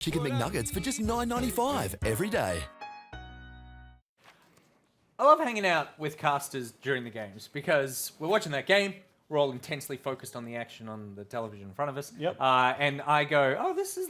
Chicken McNuggets for just $9.95 every day. I love hanging out with casters during the games because we're watching that game. We're all intensely focused on the action on the television in front of us. Yep. And I go, oh, this is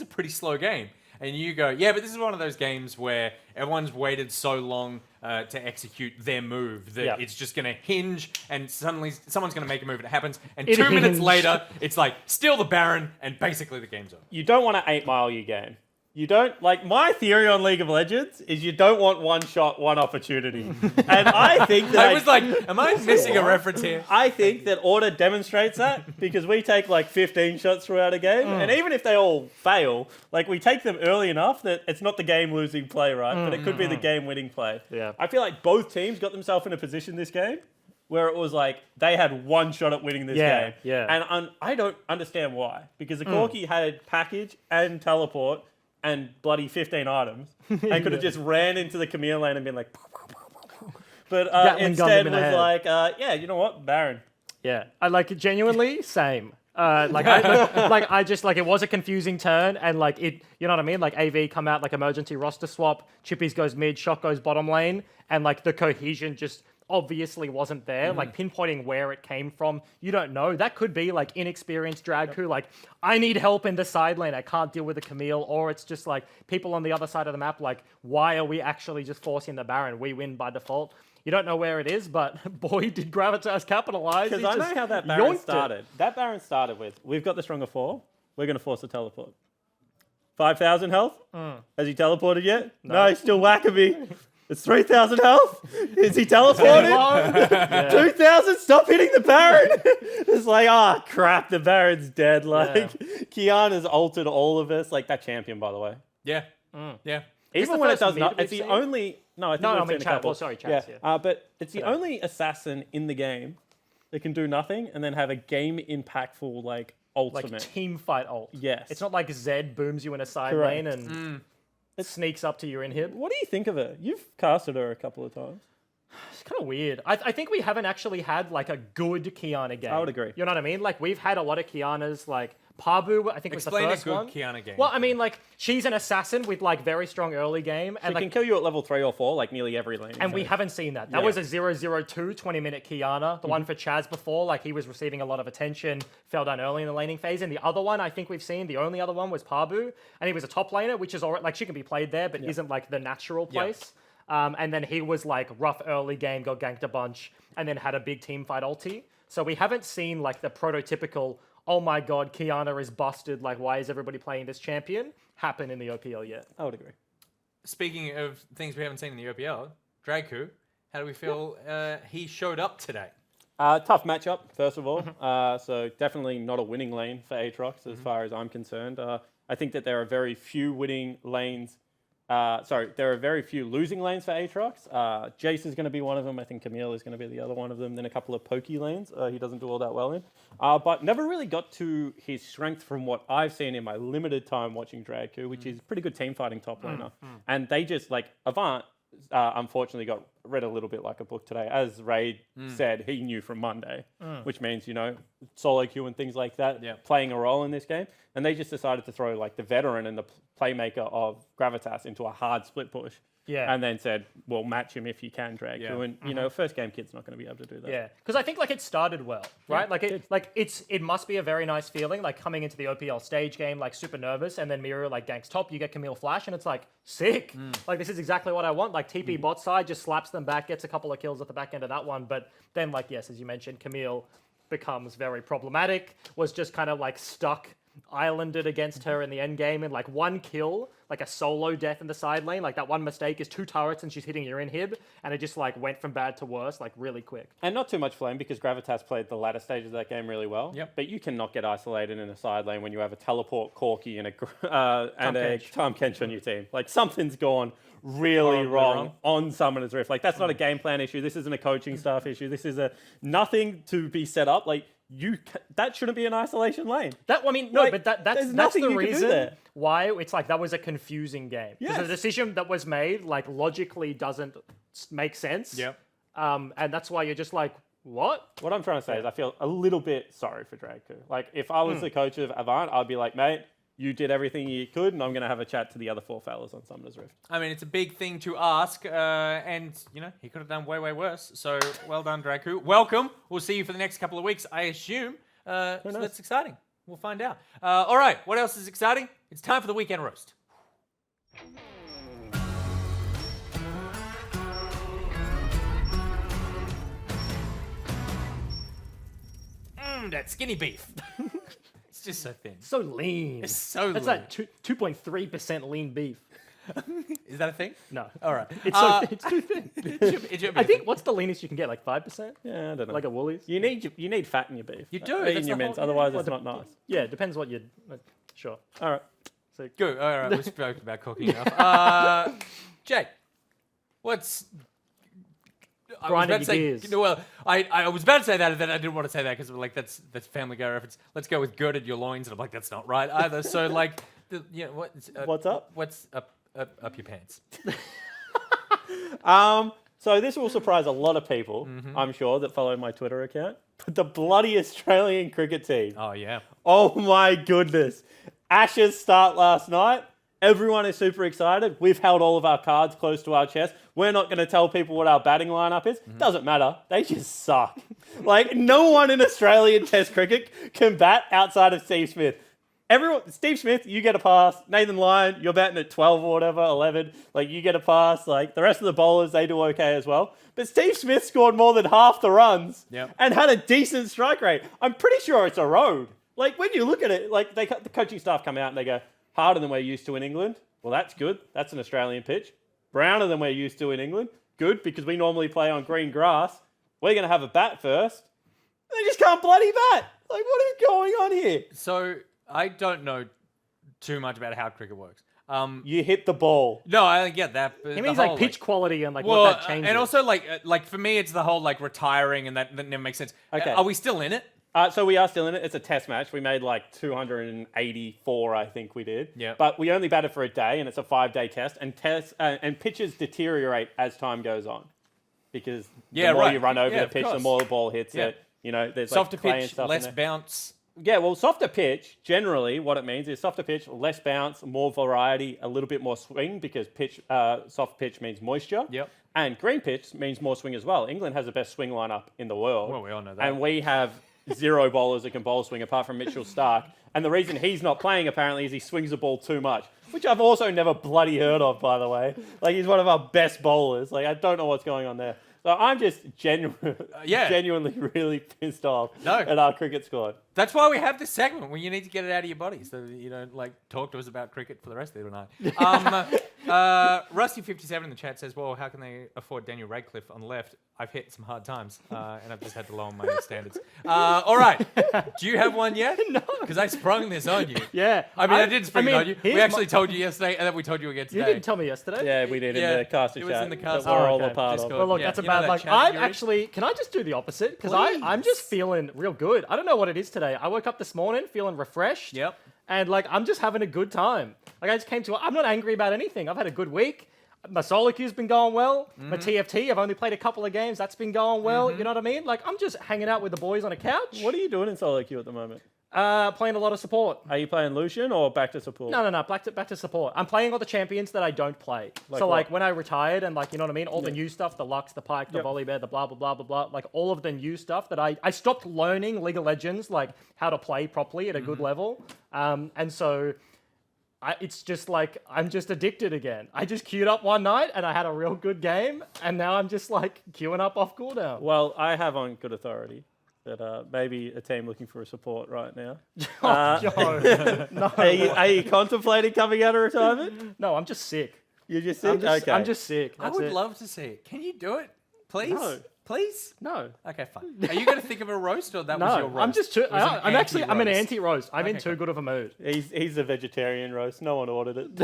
a pretty slow game. And you go, yeah, but this is one of those games where everyone's waited so long to execute their move that it's just going to hinge and suddenly someone's going to make a move and it happens. And 2 minutes later, it's like, steal the Baron and basically the game's over. You don't want to 8-mile your game. You don't, like, my theory on League of Legends is you don't want one shot, one opportunity. And I think that... I was like, am I missing a reference here? I think that Order demonstrates that because we take like 15 shots throughout a game. And even if they all fail, like we take them early enough that it's not the game-losing play, right? But it could be the game-winning play. Yeah. I feel like both teams got themselves in a position this game where it was like they had one shot at winning this game. Yeah. And I don't understand why. Because the Corki had package and teleport and bloody 15 items, and could have just ran into the Camille lane and been like, but instead was like, yeah, you know what, Baron. Yeah, I like it genuinely. Same. It was a confusing turn, and like it, you know what I mean? Like AV come out like emergency roster swap, Chippies goes mid, Shock goes bottom lane, and like the cohesion just obviously wasn't there. Like pinpointing where it came from, you don't know. That could be like inexperienced drag who like, I need help in the side lane, I can't deal with the Camille, or it's just like people on the other side of the map like, why are we actually just forcing the Baron? We win by default. You don't know where it is, but boy, did Gravitas capitalize. Because I know how that Baron started. That Baron started with, we've got the stronger 4, we're going to force a teleport. 5,000 health? Has he teleported yet? No, he's still whacking me. It's 3,000 health. Is he teleported? 2,000? Stop hitting the Baron. It's like, oh, crap, the Baron's dead. Like, Kiana's altered all of us. Like, that champion, by the way. Yeah. Yeah. Even when it does not, it's the only... No, I think we've seen a couple. Oh, sorry, Chats, yeah. But it's the only assassin in the game that can do nothing and then have a game-impactful, like, ultimate. Like team fight ult. Yes. It's not like Zed booms you in a side lane and... It sneaks up to your inhib. What do you think of her? You've casted her a couple of times. It's kind of weird. I think we haven't actually had like a good Kiana game. I would agree. You know what I mean? Like we've had a lot of Kianas, like Pabu, I think was the first one. Explain a good Kiana game. Well, I mean, like she's an assassin with like very strong early game, and She like can kill you at level 3 or 4, like nearly every lane. and we haven't seen that. That was a 0-0-2 20-minute Kiana. The one for Chaz before, like he was receiving a lot of attention, fell down early in the laning phase. And the other one I think we've seen, the only other one was Pabu, and he was a top laner, which is already like she can be played there, but isn't like the natural place. And then he was like rough early game, got ganked a bunch, and then had a big team fight ulti. So we haven't seen like the prototypical, oh my god, Kiana is busted, like why is everybody playing this champion, happen in the OPL yet. I would agree. Speaking of things we haven't seen in the OPL, Dragku, how do we feel he showed up today? Tough matchup, first of all. So definitely not a winning lane for Aatrox as far as I'm concerned. I think that there are very few winning lanes. There are very few losing lanes for Aatrox. Jace is going to be one of them. I think Camille is going to be the other one of them. Then a couple of pokey lanes he doesn't do all that well in. But never really got to his strength from what I've seen in my limited time watching Dragku, which is pretty good team fighting top laner. And they just, like, Avant unfortunately got read a little bit like a book today. As Ray said, he knew from Monday, which means, you know, solo queue and things like that playing a role in this game. And they just decided to throw like the veteran and the playmaker of Gravitas into a hard split push. Yeah. And then said, well, match him if you can, drag you. And, you know, first game kid's not going to be able to do that. Yeah, because I think like it started well, right? It must be a very nice feeling, like coming into the OPL stage game, like super nervous, and then Miru like ganks top, you get Camille flash, and it's like sick. Like this is exactly what I want. Like TP bot side just slaps them back, gets a couple of kills at the back end of that one, but then like yes, as you mentioned, Camille becomes very problematic. Was just kind of like stuck. Islanded against her in the end game and like one kill, like a solo death in the side lane, like that one mistake is 2 turrets and she's hitting your inhib, and it just like went from bad to worse like really quick. And not too much flame because Gravitas played the latter stages of that game really well. Yep. But you cannot get isolated in a side lane when you have a teleport Corki and a Tom Kench on your team. Like something's gone really wrong on Summoner's Rift. Like that's not a game plan issue. This isn't a coaching staff issue. This is nothing to be set up. Like that shouldn't be an isolation lane. That's the reason why it's like that was a confusing game. Because the decision that was made like logically doesn't make sense. Yep. And that's why you're just like, what? What I'm trying to say is I feel a little bit sorry for Dragku. Like if I was the coach of Avant, I'd be like, mate, you did everything you could, and I'm going to have a chat to the other 4 fellas on Summoner's Rift. I mean, it's a big thing to ask, and, you know, he could have done way, way worse. So, well done, Draku. Welcome. We'll see you for the next couple of weeks, I assume. So that's exciting. We'll find out. All right, what else is exciting? It's time for the weekend roast. That skinny beef. It's just so thin. So lean. It's so That's lean. like 2.3% lean beef. Is that a thing? No. All right. It's so it's too thin. It should be I a think thing. what's the leanest you can get? Like 5%? Yeah, I don't know. Like a Woolies? You need fat in your beef. You do. In That's your the mince, whole- otherwise Well, it's not nice. Yeah, it depends what you. Sure. All right. So Good. All right. We spoke about cooking enough. Jake, what's... I was Grinding about to your say, gears. well, I was about to say that, and then I didn't want to say that because like that's Family Guy reference. Let's go with girded your loins, and I'm like, that's not right either. So like, What's up? What's up your pants? So this will surprise a lot of people, I'm sure, that follow my Twitter account. But the bloody Australian cricket team. Oh yeah. Oh my goodness. Ashes start last night. Everyone is super excited. We've held all of our cards close to our chest. We're not going to tell people what our batting lineup is. Doesn't matter. They just suck. Like, no one in Australian Test cricket can bat outside of Steve Smith. Steve Smith, you get a pass. Nathan Lyon, you're batting at 12 or whatever, 11. Like, you get a pass. Like, the rest of the bowlers, they do okay as well. But Steve Smith scored more than half the runs and had a decent strike rate. I'm pretty sure it's a road. Like, when you look at it, like, the coaching staff come out and they go, harder than we're used to in England. Well, that's good. That's an Australian pitch. Browner than we're used to in England. Good, because we normally play on green grass. We're going to have a bat first. They just can't bloody bat. Like, what is going on here? So I don't know too much about how cricket works. You hit the ball. No, I get that. it means like pitch quality and like what that changes. and also like for me, it's the whole like retiring, and that never makes sense. Okay. Are we still in it? So we are still in it. It's a test match. We made like 284, I think we did. Yeah. But we only batted for a day, and it's a 5-day test. And pitches deteriorate as time goes on, because the more you run over the of pitch, the course. more the ball hits it. You know, there's Softer like clay and pitch, stuff in less there. bounce. Yeah, well, softer pitch, generally, what it means is softer pitch, less bounce, more variety, a little bit more swing, because soft pitch means moisture. Yep. And green pitch means more swing as well. England has the best swing lineup in the world. Well, we all know that. And we have 0 bowlers that can bowl swing apart from Mitchell Starc. And the reason he's not playing, apparently, is he swings the ball too much, which I've also never bloody heard of, by the way. Like, he's one of our best bowlers. Like, I don't know what's going on there. So I'm just genuinely really pissed off at our cricket squad. That's why we have this segment where you need to get it out of your body, so that you don't like talk to us about cricket for the rest of the night. Rusty57 in the chat says, "Well, how can they afford Daniel Radcliffe on the left? I've hit some hard times, and I've just had to lower my standards." All right, do you have one yet? No, because I sprung this on you. Yeah, I mean, I did spring it on you. We here's actually told you yesterday, and then we told you again today. You didn't tell me yesterday. Yeah, we did in the caster it chat. was in the caster that we're all okay. a part of. Discord. Well, look, Yeah, that's a you know bad that luck. chat I'm you're in? actually. Can I just do the opposite? Because Please. I'm just feeling real good. I don't know what it is today. I woke up this morning feeling refreshed. Yep. And like I'm just having a good time. Like I just came to. I'm not angry about anything. I've had a good week. My solo queue's been going well. My TFT, I've only played a couple of games. That's been going well. You know what I mean? Like I'm just hanging out with the boys on a couch. What are you doing in solo queue at the moment? Playing a lot of support. Are you playing Lucian or back to support? No. Back to support. I'm playing all the champions that I don't play. So like when I retired and like, you know what I mean? All the new stuff, the Lux, the Pike, the Volibear, the blah, blah, blah, blah, blah. Like all of the new stuff that I stopped learning League of Legends, like how to play properly at a good level. And so it's just like, I'm just addicted again. I just queued up one night and I had a real good game. And now I'm just like queuing up off cooldown. Well, I have on good authority that maybe a team looking for a support right now. No. Are you contemplating coming out of retirement? No, I'm just sick. You're just sick? Okay. I'm just sick. I That's would it. love to see it. Can you do it, please? No. Please? No. Okay, fine. Are you going to think of a roast, or that was your No, roast? I'm just too. It was an I'm an anti-roast. anti-roast. I'm in Okay, too cool. good of a mood. He's a vegetarian roast. No one ordered it.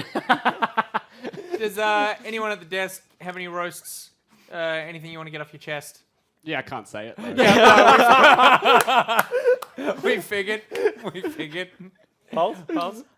Does anyone at the desk have any roasts? Anything you want to get off your chest? Yeah, I can't say it. We figured. Pulse?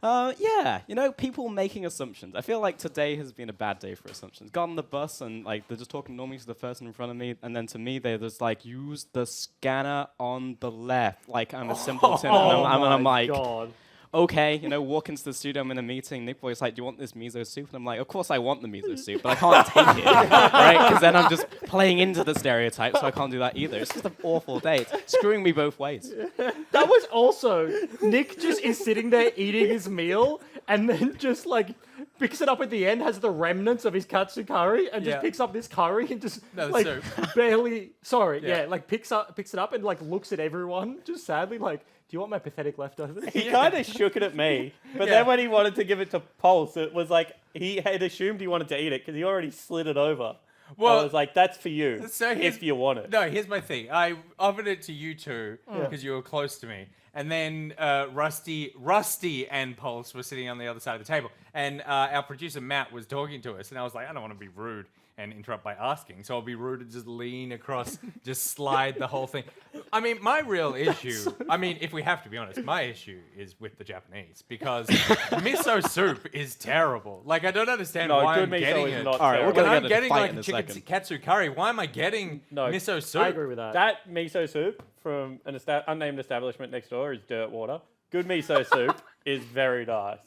Yeah, you know, people making assumptions. I feel like today has been a bad day for assumptions. Got on the bus and like they're just talking normally to the person in front of me, and then to me they're just like, use the scanner on the left, like I'm a simpleton, and I'm like, God. okay, walk into the studio, I'm in a meeting, Nick Boy's like, do you want this miso soup? And I'm like, of course I want the miso soup, but I can't take it, right? Because then I'm just playing into the stereotype, so I can't do that either. It's just an awful day. It's screwing me both ways. That was also, Nick just is sitting there eating his meal and then just like picks it up at the end, has the remnants of his katsu curry and just picks up this curry and just like barely, like picks it up and like looks at everyone just sadly like, do you want my pathetic leftovers? He kind of shook it at me, but then when he wanted to give it to Pulse, it was like he had assumed he wanted to eat it because he already slid it over. Well, I was like, that's for you, if you want it. No, here's my thing. I offered it to you two because you were close to me. And then Rusty and Pulse were sitting on the other side of the table. And our producer, Matt, was talking to us. And I was like, I don't want to be rude and interrupt by asking. So I'll be rude and just lean across, just slide the whole thing. I mean, my real issue, if we have to be honest, my issue is with the Japanese. Because miso soup is terrible. Like, I don't understand why I'm getting it. All right, we're When gonna I'm get getting fight like in a chicken second. katsu curry, why am I getting miso soup? I agree with that. That miso soup from an unnamed establishment next door is dirt water. Good miso soup is very nice.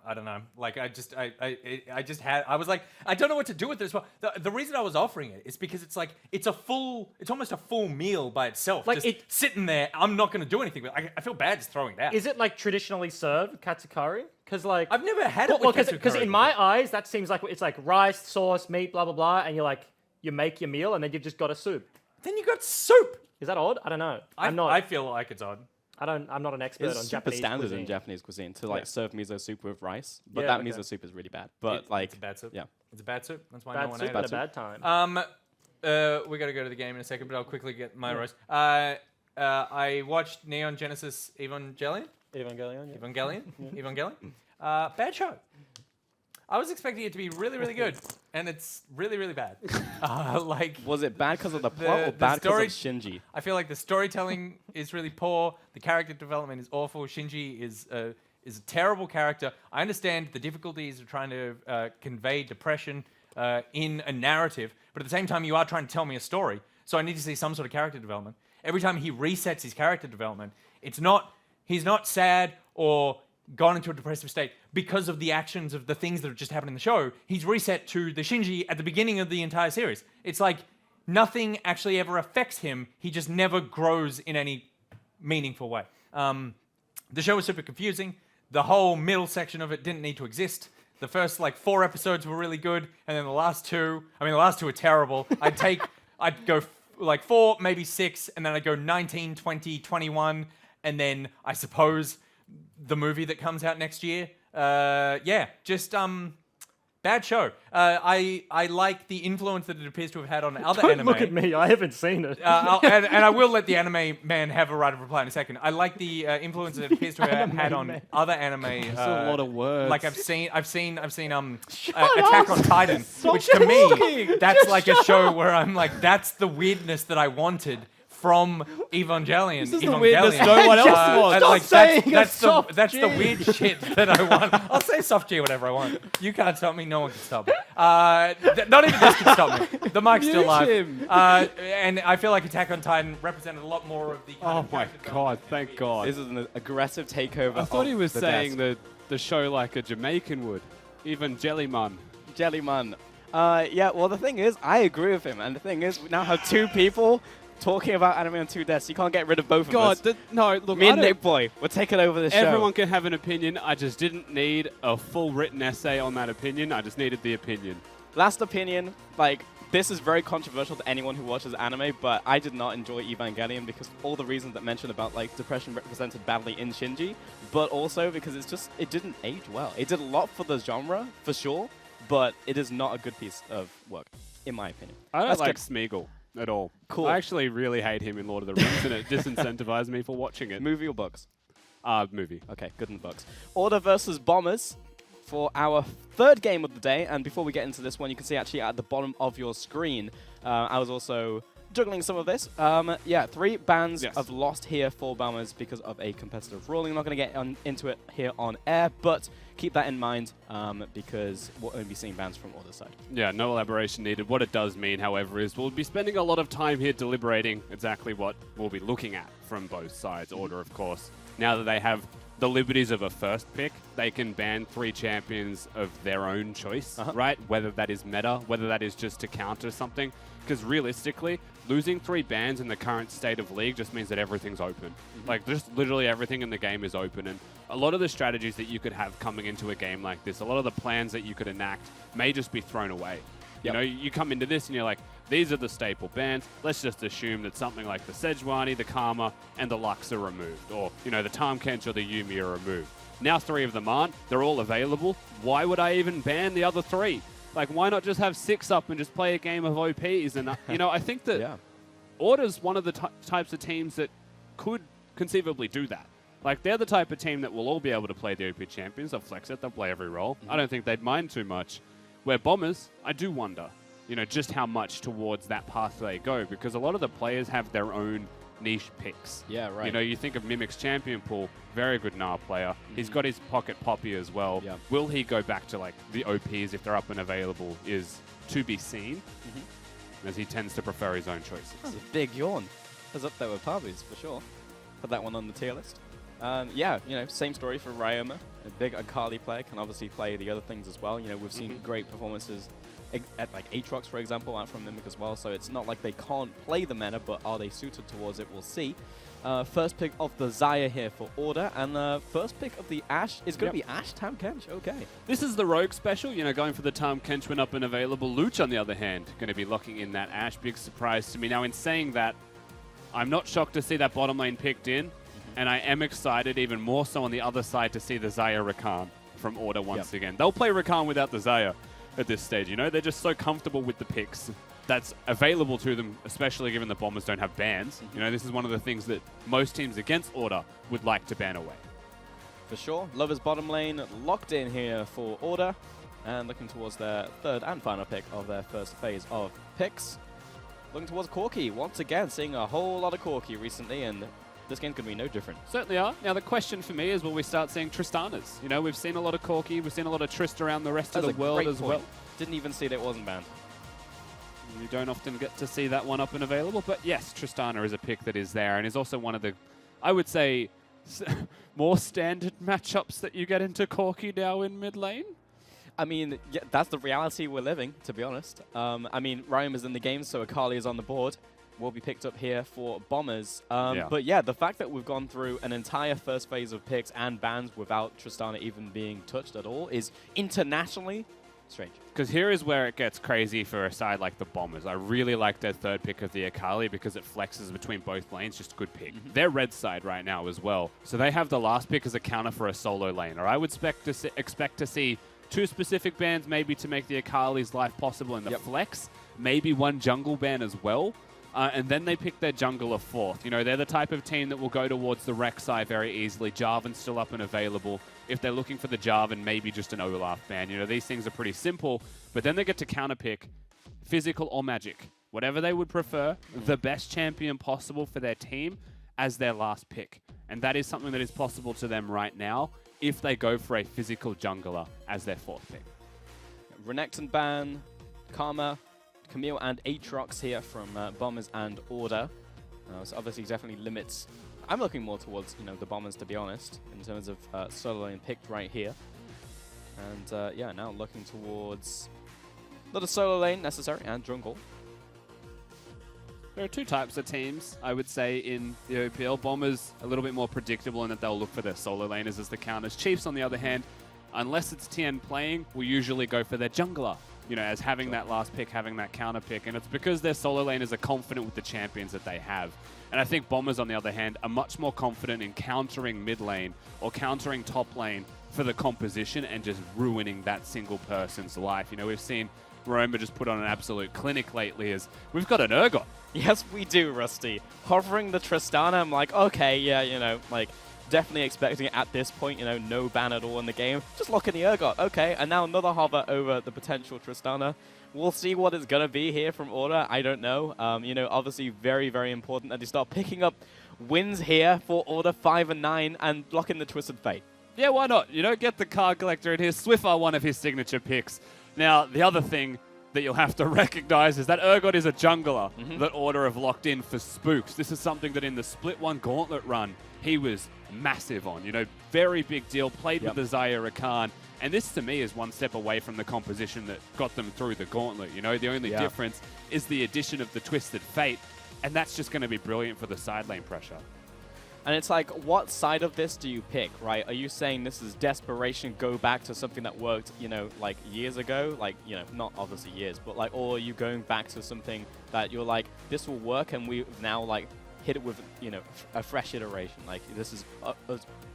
I don't know. Like I was like, I don't know what to do with this. The reason I was offering it is because it's like it's almost a full meal by itself. Like just sitting there, I'm not going to do anything. But I feel bad just throwing it out. Is it like traditionally served katsu curry? Because like I've never had it. Because in my eyes, that seems like it's like rice, sauce, meat, blah blah blah, and you make your meal and then you've just got a soup. Then you got soup. Is that odd? I don't know. I feel like it's odd. I'm not an expert It's on super Japanese standard cuisine. in Japanese cuisine to serve miso soup with rice, but Yeah, that miso soup is really bad. But It's a bad soup. yeah, It's a bad soup. That's why no Bad one soup ate at it. a bad time. We got to go to the game in a second, but I'll quickly get my roast. I watched Neon Genesis Evangelion. Evangelion. Bad show. I was expecting it to be really, really good, and it's really, really bad. was it bad because of the plot or bad because of Shinji? I feel like the storytelling is really poor. The character development is awful. Shinji is a terrible character. I understand the difficulties of trying to convey depression in a narrative, but at the same time, you are trying to tell me a story. So I need to see some sort of character development. Every time he resets his character development, he's not sad or gone into a depressive state because of the actions of the things that have just happened in the show. He's reset to the Shinji at the beginning of the entire series. It's like nothing actually ever affects him. He just never grows in any meaningful way. The show was super confusing. The whole middle section of it didn't need to exist. The first 4 episodes were really good, and then the last two are terrible. I'd go 4, maybe 6, and then I'd go 19, 20, 21, and then I suppose the movie that comes out next year. Bad show. I like the influence that it appears to have had on other Don't anime. look at me. I haven't seen it. and I will let the anime man have a right of reply in a second. I like the influence that it appears to have had on other anime. That's a lot of words. Like I've seen Attack on Titan, which to me that's like a show where I'm like, that's the weirdness that I wanted from Evangelion. This is the weirdness no one else wants. That's the weird shit that I want. I'll say soft G whatever I want. You can't stop me. No one can stop me. Not even this can stop me. The mic's still live. And I feel like Attack on Titan represented a lot more of the. Oh my god! Thank God. This is an aggressive takeover. I thought he was the saying desk. the show like a Jamaican would, even Jellyman. Jellyman. Yeah. Well, the thing is, I agree with him, and the thing is, we now have 2 people talking about anime on 2 desks. You can't get rid of both of us. No, look, Me and Nick Boy, we're taking over this show. Everyone can have an opinion. I just didn't need a full written essay on that opinion. I just needed the opinion. Last opinion, this is very controversial to anyone who watches anime, but I did not enjoy Evangelion because all the reasons that mentioned about depression represented badly in Shinji, but also because it didn't age well. It did a lot for the genre, for sure, but it is not a good piece of work, in my opinion. I don't Let's like get- Smeagol at all. Cool. I actually really hate him in Lord of the Rings, and it disincentivized me for watching it. Movie or books? Movie. Okay, good in the books. Order versus Bombers for our 3rd game of the day. And before we get into this one, you can see actually at the bottom of your screen, I was also juggling some of this. 3 bans have lost here for Bombers because of a competitive ruling. I'm not going to get into it here on air, but keep that in mind because we'll only be seeing bans from Order side. Yeah, no elaboration needed. What it does mean, however, is we'll be spending a lot of time here deliberating exactly what we'll be looking at from both sides. Order, of course, now that they have the liberties of a first pick. They can ban 3 champions of their own choice, right? Whether that is meta, whether that is just to counter something. Because realistically, losing 3 bans in the current state of League just means that everything's open. Like, just literally everything in the game is open. And a lot of the strategies that you could have coming into a game like this, a lot of the plans that you could enact may just be thrown away. You know, you come into this and you're like, these are the staple bans. Let's just assume that something like the Sejuani, the Karma, and the Lux are removed. Or, you know, the Tahm Kench or the Yuumi are removed. Now 3 of them aren't. They're all available. Why would I even ban the other 3? Like, why not just have 6 up and just play a game of OPs? And, you know, I think that Order's one of the types of teams that could conceivably do that. Like, they're the type of team that will all be able to play the OP champions. They'll flex it. They'll play every role. I don't think they'd mind too much. Where Bombers, I do wonder, you know, just how much towards that path they go, because a lot of the players have their own niche picks. Yeah, right. You know, you think of Mimic's champion pool, very good Gnar player. He's got his pocket Poppy as well. Will he go back to, like, the OPs if they're up and available is to be seen, as he tends to prefer his own choices. That's a big yawn. That's up there with Pavi's, for sure. Put that one on the tier list. Yeah, you know, same story for Ryoma. A big Akali player can obviously play the other things as well. You know, we've seen great performances at like Aatrox, for example, out from Mimic as well. So it's not like they can't play the meta, but are they suited towards it? We'll see. First pick of the Xayah here for Order, and the first pick of the Ashe is going to be Ashe Tahm Kench. Okay. This is the Rogue special, you know, going for the Tahm Kench when up and available. Luch, on the other hand, going to be locking in that Ashe. Big surprise to me. Now, in saying that, I'm not shocked to see that bottom lane picked in. And I am excited, even more so on the other side, to see the Xayah Rakan from Order once again. They'll play Rakan without the Xayah at this stage, you know? They're just so comfortable with the picks that's available to them, especially given the Bombers don't have bans. You know, this is one of the things that most teams against Order would like to ban away. For sure. Lovers bottom lane locked in here for Order, and looking towards their third and final pick of their first phase of picks. Looking towards Corki, once again, seeing a whole lot of Corki recently, and this game's going to be no different. Certainly are. Now, the question for me is, will we start seeing Tristanas? You know, we've seen a lot of Corki. We've seen a lot of Trist around the rest of the world as well. Didn't even see that it wasn't banned. You don't often get to see that one up and available. But yes, Tristana is a pick that is there and is also one of the, I would say, more standard matchups that you get into Corki now in mid lane. I mean, yeah, that's the reality we're living, to be honest. I mean, Ryan is in the game, so Akali is on the board. Will be picked up here for Bombers. But yeah, the fact that we've gone through an entire first phase of picks and bans without Tristana even being touched at all is internationally strange. Because here is where it gets crazy for a side like the Bombers. I really like their third pick of the Akali because it flexes between both lanes. Just a good pick. They're red side right now as well. So they have the last pick as a counter for a solo lane. Or I would expect to see 2 specific bans maybe to make the Akali's life possible in the flex. Maybe 1 jungle ban as well. And then they pick their jungler 4th. You know, they're the type of team that will go towards the Rek'Sai very easily. Jarvan's still up and available. If they're looking for the Jarvan, maybe just an Olaf ban. You know, these things are pretty simple. But then they get to counterpick physical or magic. Whatever they would prefer, the best champion possible for their team as their last pick. And that is something that is possible to them right now if they go for a physical jungler as their 4th pick. Renekton ban, Karma, Camille and Aatrox here from Bombers and Order. So obviously definitely limits. I'm looking more towards, you know, the Bombers, to be honest, in terms of solo lane picked right here. And yeah, now looking towards not a solo lane necessary and jungle. There are 2 types of teams, I would say, in the OPL. Bombers a little bit more predictable in that they'll look for their solo laners as the counters. Chiefs, on the other hand, unless it's TN playing, will usually go for their jungler. You know, as having that last pick, having that counter pick. And it's because their solo laners are confident with the champions that they have. And I think Bombers, on the other hand, are much more confident in countering mid lane or countering top lane for the composition and just ruining that single person's life. You know, we've seen Roma just put on an absolute clinic lately as we've got an Urgot. Yes, we do, Rusty. Hovering the Tristana, I'm like, okay, yeah, you know, like, definitely expecting it at this point, you know, no ban at all in the game. Just lock in the Urgot, okay. And now another hover over the potential Tristana. We'll see what it's going to be here from Order. I don't know. You know, obviously very, very important that they start picking up wins here for Order 5 and 9 and lock in the Twisted Fate. Yeah, why not? You know, get the card collector in here. Swift are one of his signature picks. Now, the other thing that you'll have to recognize is that Urgot is a jungler that Order have locked in for Spooks. This is something that in the Split 1 Gauntlet run, he was massive on. You know, very big deal, played with the Zaya Rakan. And this, to me, is one step away from the composition that got them through the Gauntlet. You know, the only difference is the addition of the Twisted Fate, and that's just going to be brilliant for the side lane pressure. And it's like, what side of this do you pick, right? Are you saying this is desperation, go back to something that worked, you know, like years ago? Like, you know, not obviously years, but like, or are you going back to something that you're like, this will work, and we now like hit it with, you know, a fresh iteration? Like, this is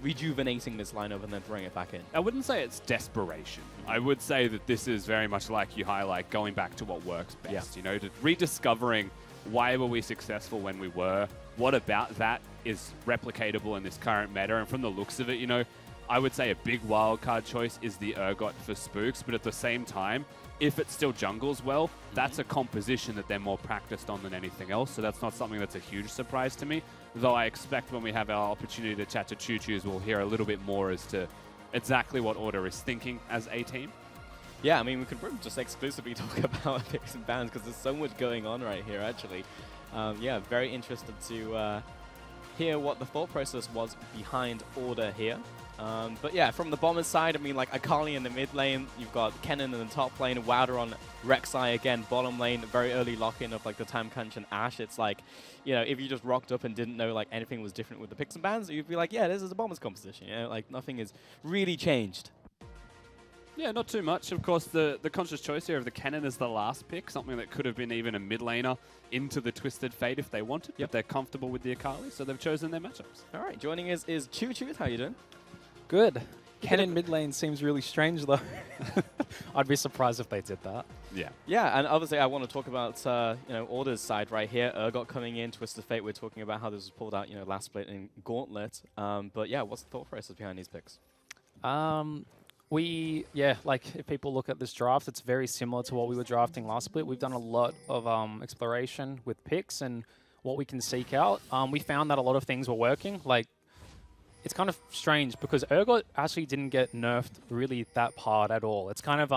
rejuvenating this lineup and then throwing it back in. I wouldn't say it's desperation. I would say that this is very much like you highlight, going back to what works best, you know, to rediscovering why were we successful when we were, what about that is replicatable in this current meta, and from the looks of it, you know, I would say a big wildcard choice is the Urgot for Spooks, but at the same time, if it still jungles well, that's a composition that they're more practiced on than anything else, so that's not something that's a huge surprise to me, though I expect when we have our opportunity to chat to Choo-Choos, we'll hear a little bit more as to exactly what Order is thinking as a team. Yeah, I mean, we could probably just exclusively talk about picks and bans because there's so much going on right here, actually. Yeah, very interested to hear what the thought process was behind Order here. But yeah, from the Bombers side, I mean, like Akali in the mid lane, you've got Kennen in the top lane, Wowder on Rek'Sai again, bottom lane, very early lock-in of like the Tahm Kench and Ashe. It's like, you know, if you just rocked up and didn't know like anything was different with the picks and bans, you'd be like, yeah, this is a Bombers composition, you know, like nothing is really changed. Yeah, not too much. Of course, the conscious choice here of the Kennen as the last pick, something that could have been even a mid laner into the Twisted Fate if they wanted, but they're comfortable with the Akali, so they've chosen their matchups. All right, joining us is Choo-Choos. How you doing? Good. Kennen mid lane seems really strange, though. I'd be surprised if they did that. Yeah. Yeah, and obviously I want to talk about, you know, Order's side right here. Urgot coming in, Twisted Fate. We're talking about how this was pulled out, you know, last split in Gauntlet. But yeah, what's the thought process behind these picks? Like if people look at this draft, it's very similar to what we were drafting last split. We've done a lot of exploration with picks and what we can seek out. We found that a lot of things were working. Like, it's kind of strange because Urgot actually didn't get nerfed really that hard at all. It's kind of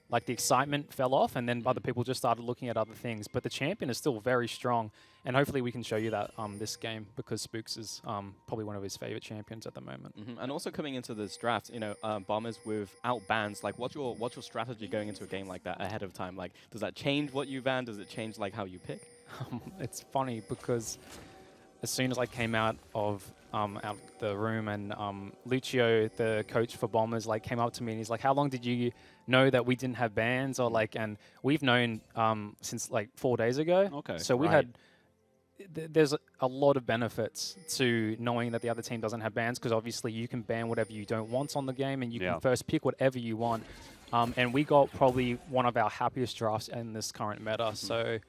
like the excitement fell off and then other people just started looking at other things. But the champion is still very strong, and hopefully we can show you that this game because Spooks is probably one of his favorite champions at the moment. And also coming into this draft, you know, Bombers without bans, like what's your strategy going into a game like that ahead of time? Like, does that change what you ban? Does it change like how you pick? It's funny because as soon as I came out of the room and Lucio, the coach for Bombers, like came up to me and he's like, how long did you know that we didn't have bans? Or like, and we've known since like 4 days ago. Okay. So we had, there's a lot of benefits to knowing that the other team doesn't have bans, because obviously you can ban whatever you don't want on the game and you can first pick whatever you want. And we got probably one of our happiest drafts in this current meta. So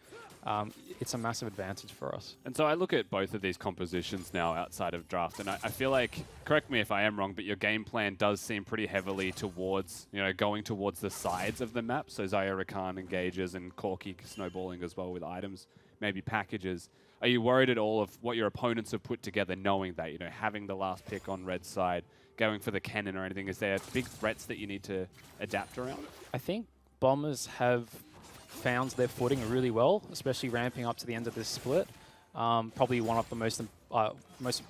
it's a massive advantage for us. And so I look at both of these compositions now outside of draft, and I feel like, correct me if I am wrong, but your game plan does seem pretty heavily towards, you know, going towards the sides of the map. So Zaya Rakan engages and Corki snowballing as well with items, maybe packages. Are you worried at all of what your opponents have put together, knowing that, you know, having the last pick on red side, going for the Kennen or anything? Is there big threats that you need to adapt around? I think Bombers have found their footing really well, especially ramping up to the end of this split. Probably one of the most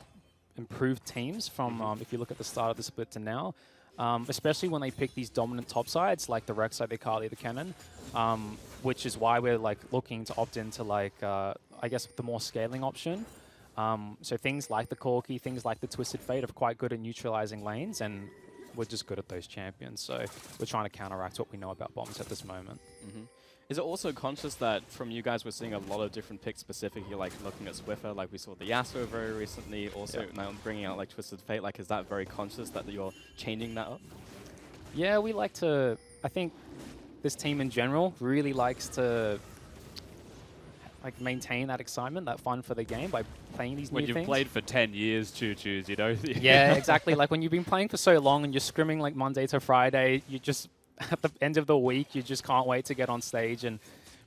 improved teams from if you look at the start of the split to now. Especially when they pick these dominant top sides like the Rek'Sai, the Akali, the Kennen, which is why we're like looking to opt into like I guess the more scaling option. So things like the Corki, things like the Twisted Fate are quite good at neutralizing lanes, and we're just good at those champions. So we're trying to counteract what we know about Bombers at this moment. Is it also conscious that from you guys we're seeing a lot of different picks specifically, like looking at Swiffer, like we saw the Yasuo very recently, also now bringing out like Twisted Fate, like is that very conscious that you're changing that up? Yeah, we like to, I think this team in general really likes to like maintain that excitement, that fun for the game by playing these new things. When you've played for 10 years, Choo-Choos, you know? Yeah, exactly. Like when you've been playing for so long and you're scrimming like Monday to Friday, you just, at the end of the week, you just can't wait to get on stage and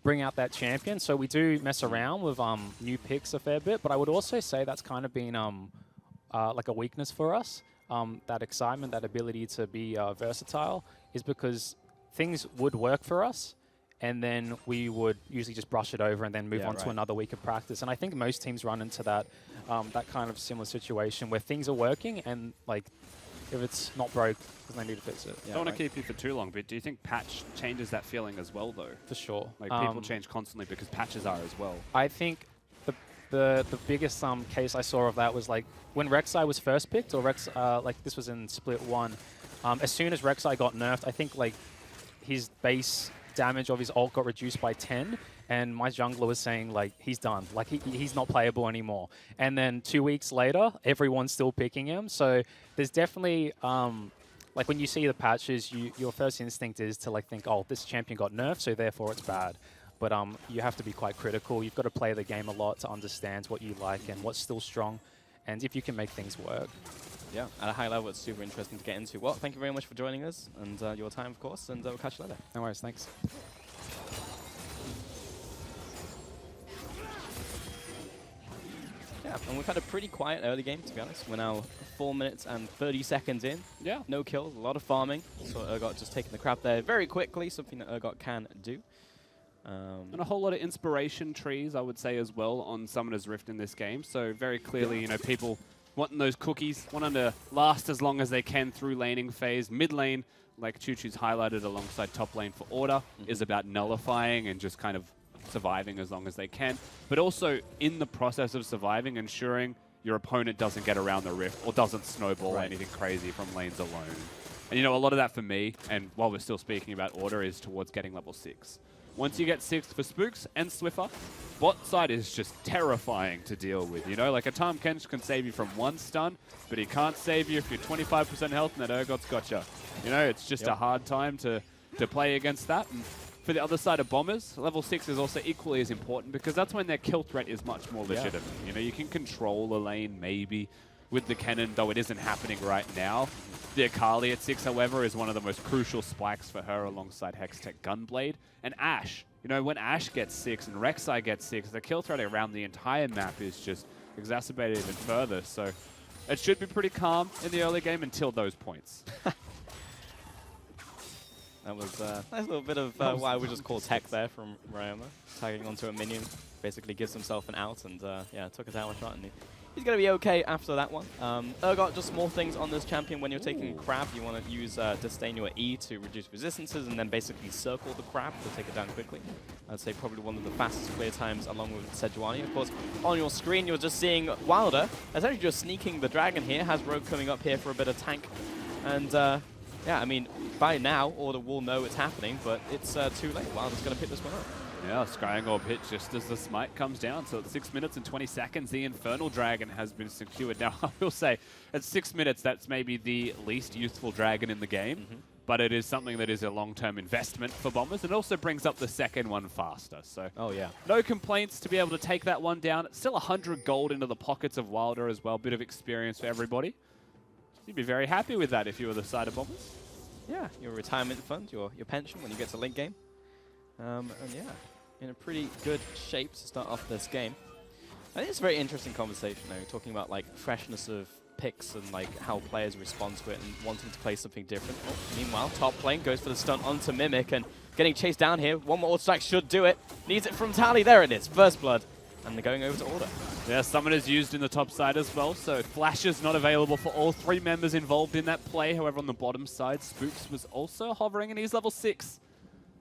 bring out that champion. So we do mess around with new picks a fair bit, but I would also say that's kind of been like a weakness for us. That excitement, that ability to be versatile is because things would work for us, and then we would usually just brush it over and then move on to another week of practice. And I think most teams run into that that kind of similar situation where things are working, and like if it's not broke, there's no need to fix it. Don't want to keep you for too long, but do you think patch changes that feeling as well, though? For sure. Like people change constantly because patches are as well. I think the biggest case I saw of that was like when Rek'Sai was first picked, or like this was in Split 1. As soon as Rek'Sai got nerfed, I think like his base damage of his ult got reduced by 10, and my jungler was saying like he's done, like he's not playable anymore. And then 2 weeks later, everyone's still picking him. So there's definitely like when you see the patches, your first instinct is to like think, oh, this champion got nerfed, so therefore it's bad. But you have to be quite critical. You've got to play the game a lot to understand what you like and what's still strong, and if you can make things work. Yeah, at a high level, it's super interesting to get into. Well, thank you very much for joining us and your time, of course, and we'll catch you later. No worries, thanks. Yeah, and we've had a pretty quiet early game, to be honest. We're now 4 minutes and 30 seconds in. Yeah. No kills, a lot of farming. So Urgot just taking the crab there very quickly, something that Urgot can do. And a whole lot of inspiration trees, I would say, as well, on Summoner's Rift in this game. So very clearly, you know, people wanting those cookies, wanting to last as long as they can through laning phase. Mid lane, like Choo Choo's highlighted alongside top lane for Order, is about nullifying and just kind of surviving as long as they can. But also, in the process of surviving, ensuring your opponent doesn't get around the rift or doesn't snowball anything crazy from lanes alone. And, you know, a lot of that for me, and while we're still speaking about Order, is towards getting level 6. Once you get 6 for Spooks and Swiffer, bot side is just terrifying to deal with. You know, like a Tahm Kench can save you from 1 stun, but he can't save you if you're 25% health and that Urgot's got you. You know, it's just a hard time to play against that. And for the other side of Bombers, level 6 is also equally as important because that's when their kill threat is much more legitimate. You know, you can control a lane maybe with the cannon, though it isn't happening right now. The Akali at 6, however, is one of the most crucial spikes for her alongside Hextech Gunblade. And Ashe, you know, when Ashe gets 6 and Rek'Sai gets 6, the kill threat around the entire map is just exacerbated even further. So it should be pretty calm in the early game until those points. That was a nice little bit of what I would just call tech there from Ryoma. Tagging onto a minion, basically gives himself an out and yeah, took a tower shot. And he's going to be okay after that one. Urgot, just small things on this champion. When you're taking crab, you want to use Disdain your E to reduce resistances and then basically circle the crab to take it down quickly. I'd say probably one of the fastest clear times along with Sejuani. Of course, on your screen, you're just seeing Wilder. Essentially just sneaking the dragon here. Has Rogue coming up here for a bit of tank. And yeah, I mean, by now, Order will know it's happening, but it's too late. Wilder's going to pick this one up. Yeah, Scrying Orb hit just as the smite comes down. So at 6 minutes and 20 seconds, the Infernal Dragon has been secured. Now, I will say, at 6 minutes, that's maybe the least useful dragon in the game. But it is something that is a long-term investment for Bombers. It also brings up the second one faster. So no complaints to be able to take that one down. It's still 100 gold into the pockets of Wilder as well. Bit of experience for everybody. You'd be very happy with that if you were the side of Bombers. Yeah, your retirement fund, your pension when you get to late game. And yeah, in a pretty good shape to start off this game. I think it's a very interesting conversation though, talking about like freshness of picks and like how players respond to it and wanting to play something different. Oh, meanwhile, top lane goes for the stun onto Mimic and getting chased down here. One more strike should do it. Needs it from Tally. There it is. First blood. And they're going over to Order. Yeah, Summoner's used in the top side as well, so Flash is not available for all 3 members involved in that play. However, on the bottom side, Spooks was also hovering and he's level 6.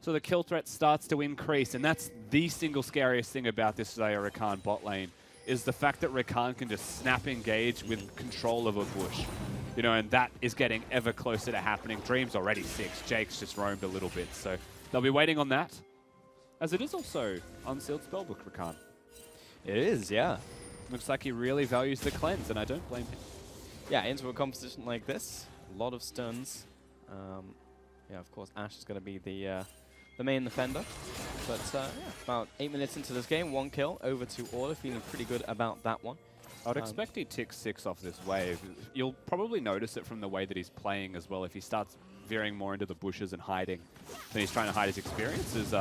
So the kill threat starts to increase, and that's the single scariest thing about this Zaya Rakan bot lane, is the fact that Rakan can just snap engage with control of a bush. You know, and that is getting ever closer to happening. Dream's already 6, Jake's just roamed a little bit, so they'll be waiting on that. As it is also Unsealed Spellbook Rakan. It is, yeah. Looks like he really values the cleanse, and I don't blame him. Yeah, into a composition like this, a lot of stuns. Yeah, of course, Ashe is going to be the main defender. But yeah, about 8 minutes into this game, 1 kill over to Order, feeling pretty good about that one. I'd expect he ticks 6 off this wave. You'll probably notice it from the way that he's playing as well. If he starts veering more into the bushes and hiding, then he's trying to hide his experiences.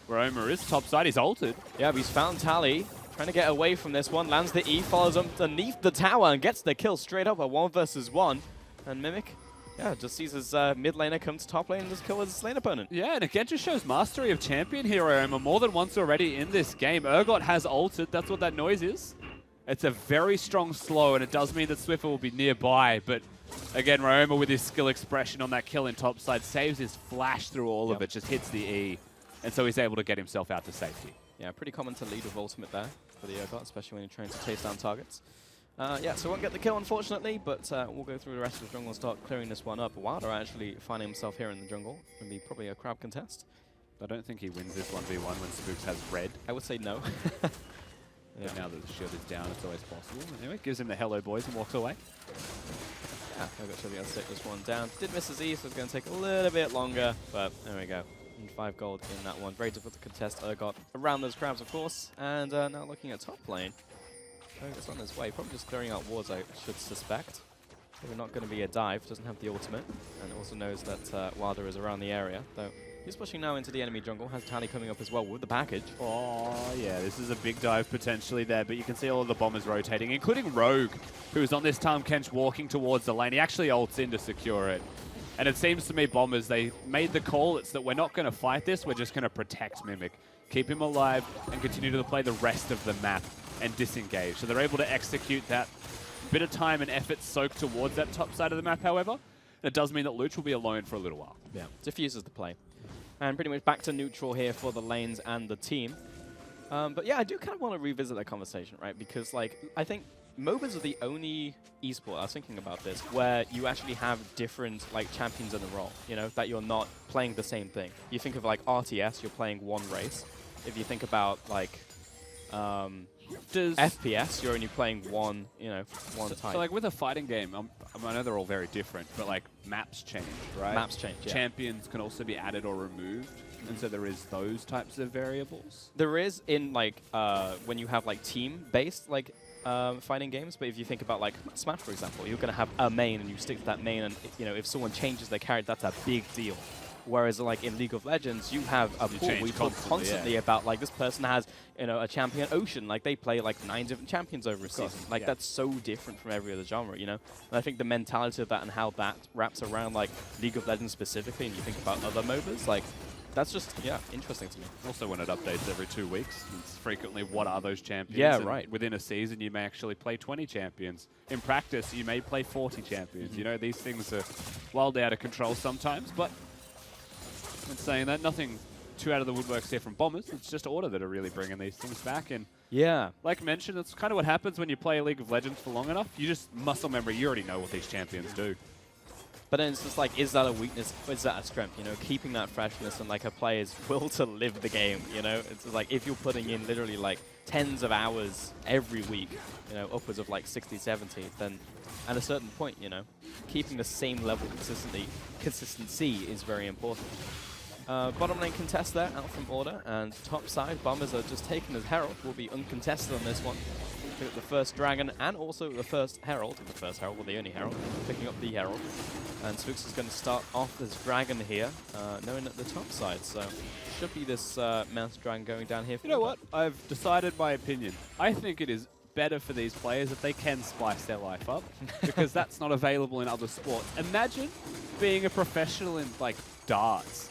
Where Omer is topside, he's ulted. Yeah, but he's found Tally. Trying to get away from this one, lands the E, follows underneath the tower and gets the kill straight up, a 1 versus 1. And Mimic Yeah, just sees his mid laner come to top lane and just kill his lane opponent. Yeah, and again just shows mastery of champion here, Rayoma, more than once already in this game. Urgot has ulted, that's what that noise is. It's a very strong slow, and it does mean that Swiffer will be nearby, but again, Rayoma with his skill expression on that kill in topside saves his flash through all of it, just hits the E, and so he's able to get himself out to safety. Yeah, pretty common to lead with ultimate there for the Urgot, especially when you're trying to chase down targets. Yeah, so won't get the kill, unfortunately, but we'll go through the rest of the jungle and start clearing this one up. Wilder actually finding himself here in the jungle. Going to be probably a crowd contest. I don't think he wins this 1v1 when Spooks has red. I would say no. But now that the shield is down, it's always possible. Anyway, gives him the hello boys and walks away. Yeah, Urgot should be able to take this one down. Did miss his E, so it's going to take a little bit longer, but there we go. And 5 gold in that one. Very difficult to contest Urgot around those crowds, of course. And now looking at top lane. It's on his way, probably just clearing out wards, I should suspect. Probably not going to be a dive, doesn't have the ultimate, and also knows that Wilder is around the area, though he's pushing now into the enemy jungle, has Tally coming up as well with the package. Oh, yeah, this is a big dive potentially there, but you can see all of the bombers rotating, including Rogue, who's on this Tahm Kench walking towards the lane. He actually ults in to secure it. And it seems to me, Bombers, they made the call. It's that we're not going to fight this, we're just going to protect Mimic. Keep him alive and continue to play the rest of the map and disengage. So they're able to execute that. Bit of time and effort soaked towards that top side of the map, however. It does mean that Luch will be alone for a little while. Yeah, diffuses the play. And pretty much back to neutral here for the lanes and the team. But yeah, I do kind of want to revisit that conversation, right? Because, like, I think MOBAs are the only esport, I was thinking about this, where you actually have different, like, champions in a role, you know, that you're not playing the same thing. You think of, like, RTS, you're playing one race. If you think about, like, FPS, you're only playing one, you know, one type. So like with a fighting game, I know they're all very different, but like maps change, right? Maps change, yeah. Champions can also be added or removed, and so there is those types of variables. There is in like when you have like team-based like fighting games, but if you think about like Smash, for example, you're going to have a main and you stick to that main, and you know if someone changes their character, that's a big deal. Whereas like in League of Legends, you have a pool we talk constantly about like this person has, you know, a champion Ocean, like they play like 9 different champions over a season. Like that's so different from every other genre, you know. And I think the mentality of that and how that wraps around like League of Legends specifically, and you think about other MOBAs, like that's just interesting to me. Also, when it updates every 2 weeks, it's frequently what are those champions? Yeah, and right. Within a season, you may actually play 20 champions. In practice, you may play 40 champions. You know, these things are wildly out of control sometimes, but. And saying that, nothing too out of the woodworks here from Bombers. It's just Order that are really bringing these things back. And yeah, like mentioned, it's kind of what happens when you play League of Legends for long enough. You just muscle memory. You already know what these champions do. But then it's just like, is that a weakness? Or is that a strength? You know, keeping that freshness and like a player's will to live the game. You know, it's just like if you're putting in literally like tens of hours every week, you know, upwards of like 60, 70, then at a certain point, you know, keeping the same level consistency is very important. Bottom lane contest there, out from Order, and top side, Bombers are just taken as Herald, will be uncontested on this one. Pick up the first Dragon, and also the first Herald, well, the only Herald, picking up the Herald. And Spooks is going to start off as Dragon here, knowing at the top side, so should be this Mountain Dragon going down here. You know what? I've decided my opinion. I think it is better for these players if they can spice their life up, because that's not available in other sports. Imagine being a professional in, like, darts.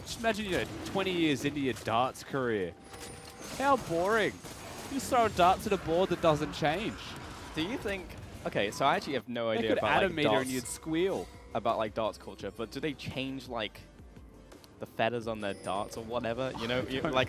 Just imagine, you know, 20 years into your darts career. How boring. You just throw darts at a board that doesn't change. Do you think... Okay, so I actually have no idea could about, add like, a meter darts, and you'd squeal. about, like, darts culture, but do they change, like, the feathers on their darts or whatever? You know,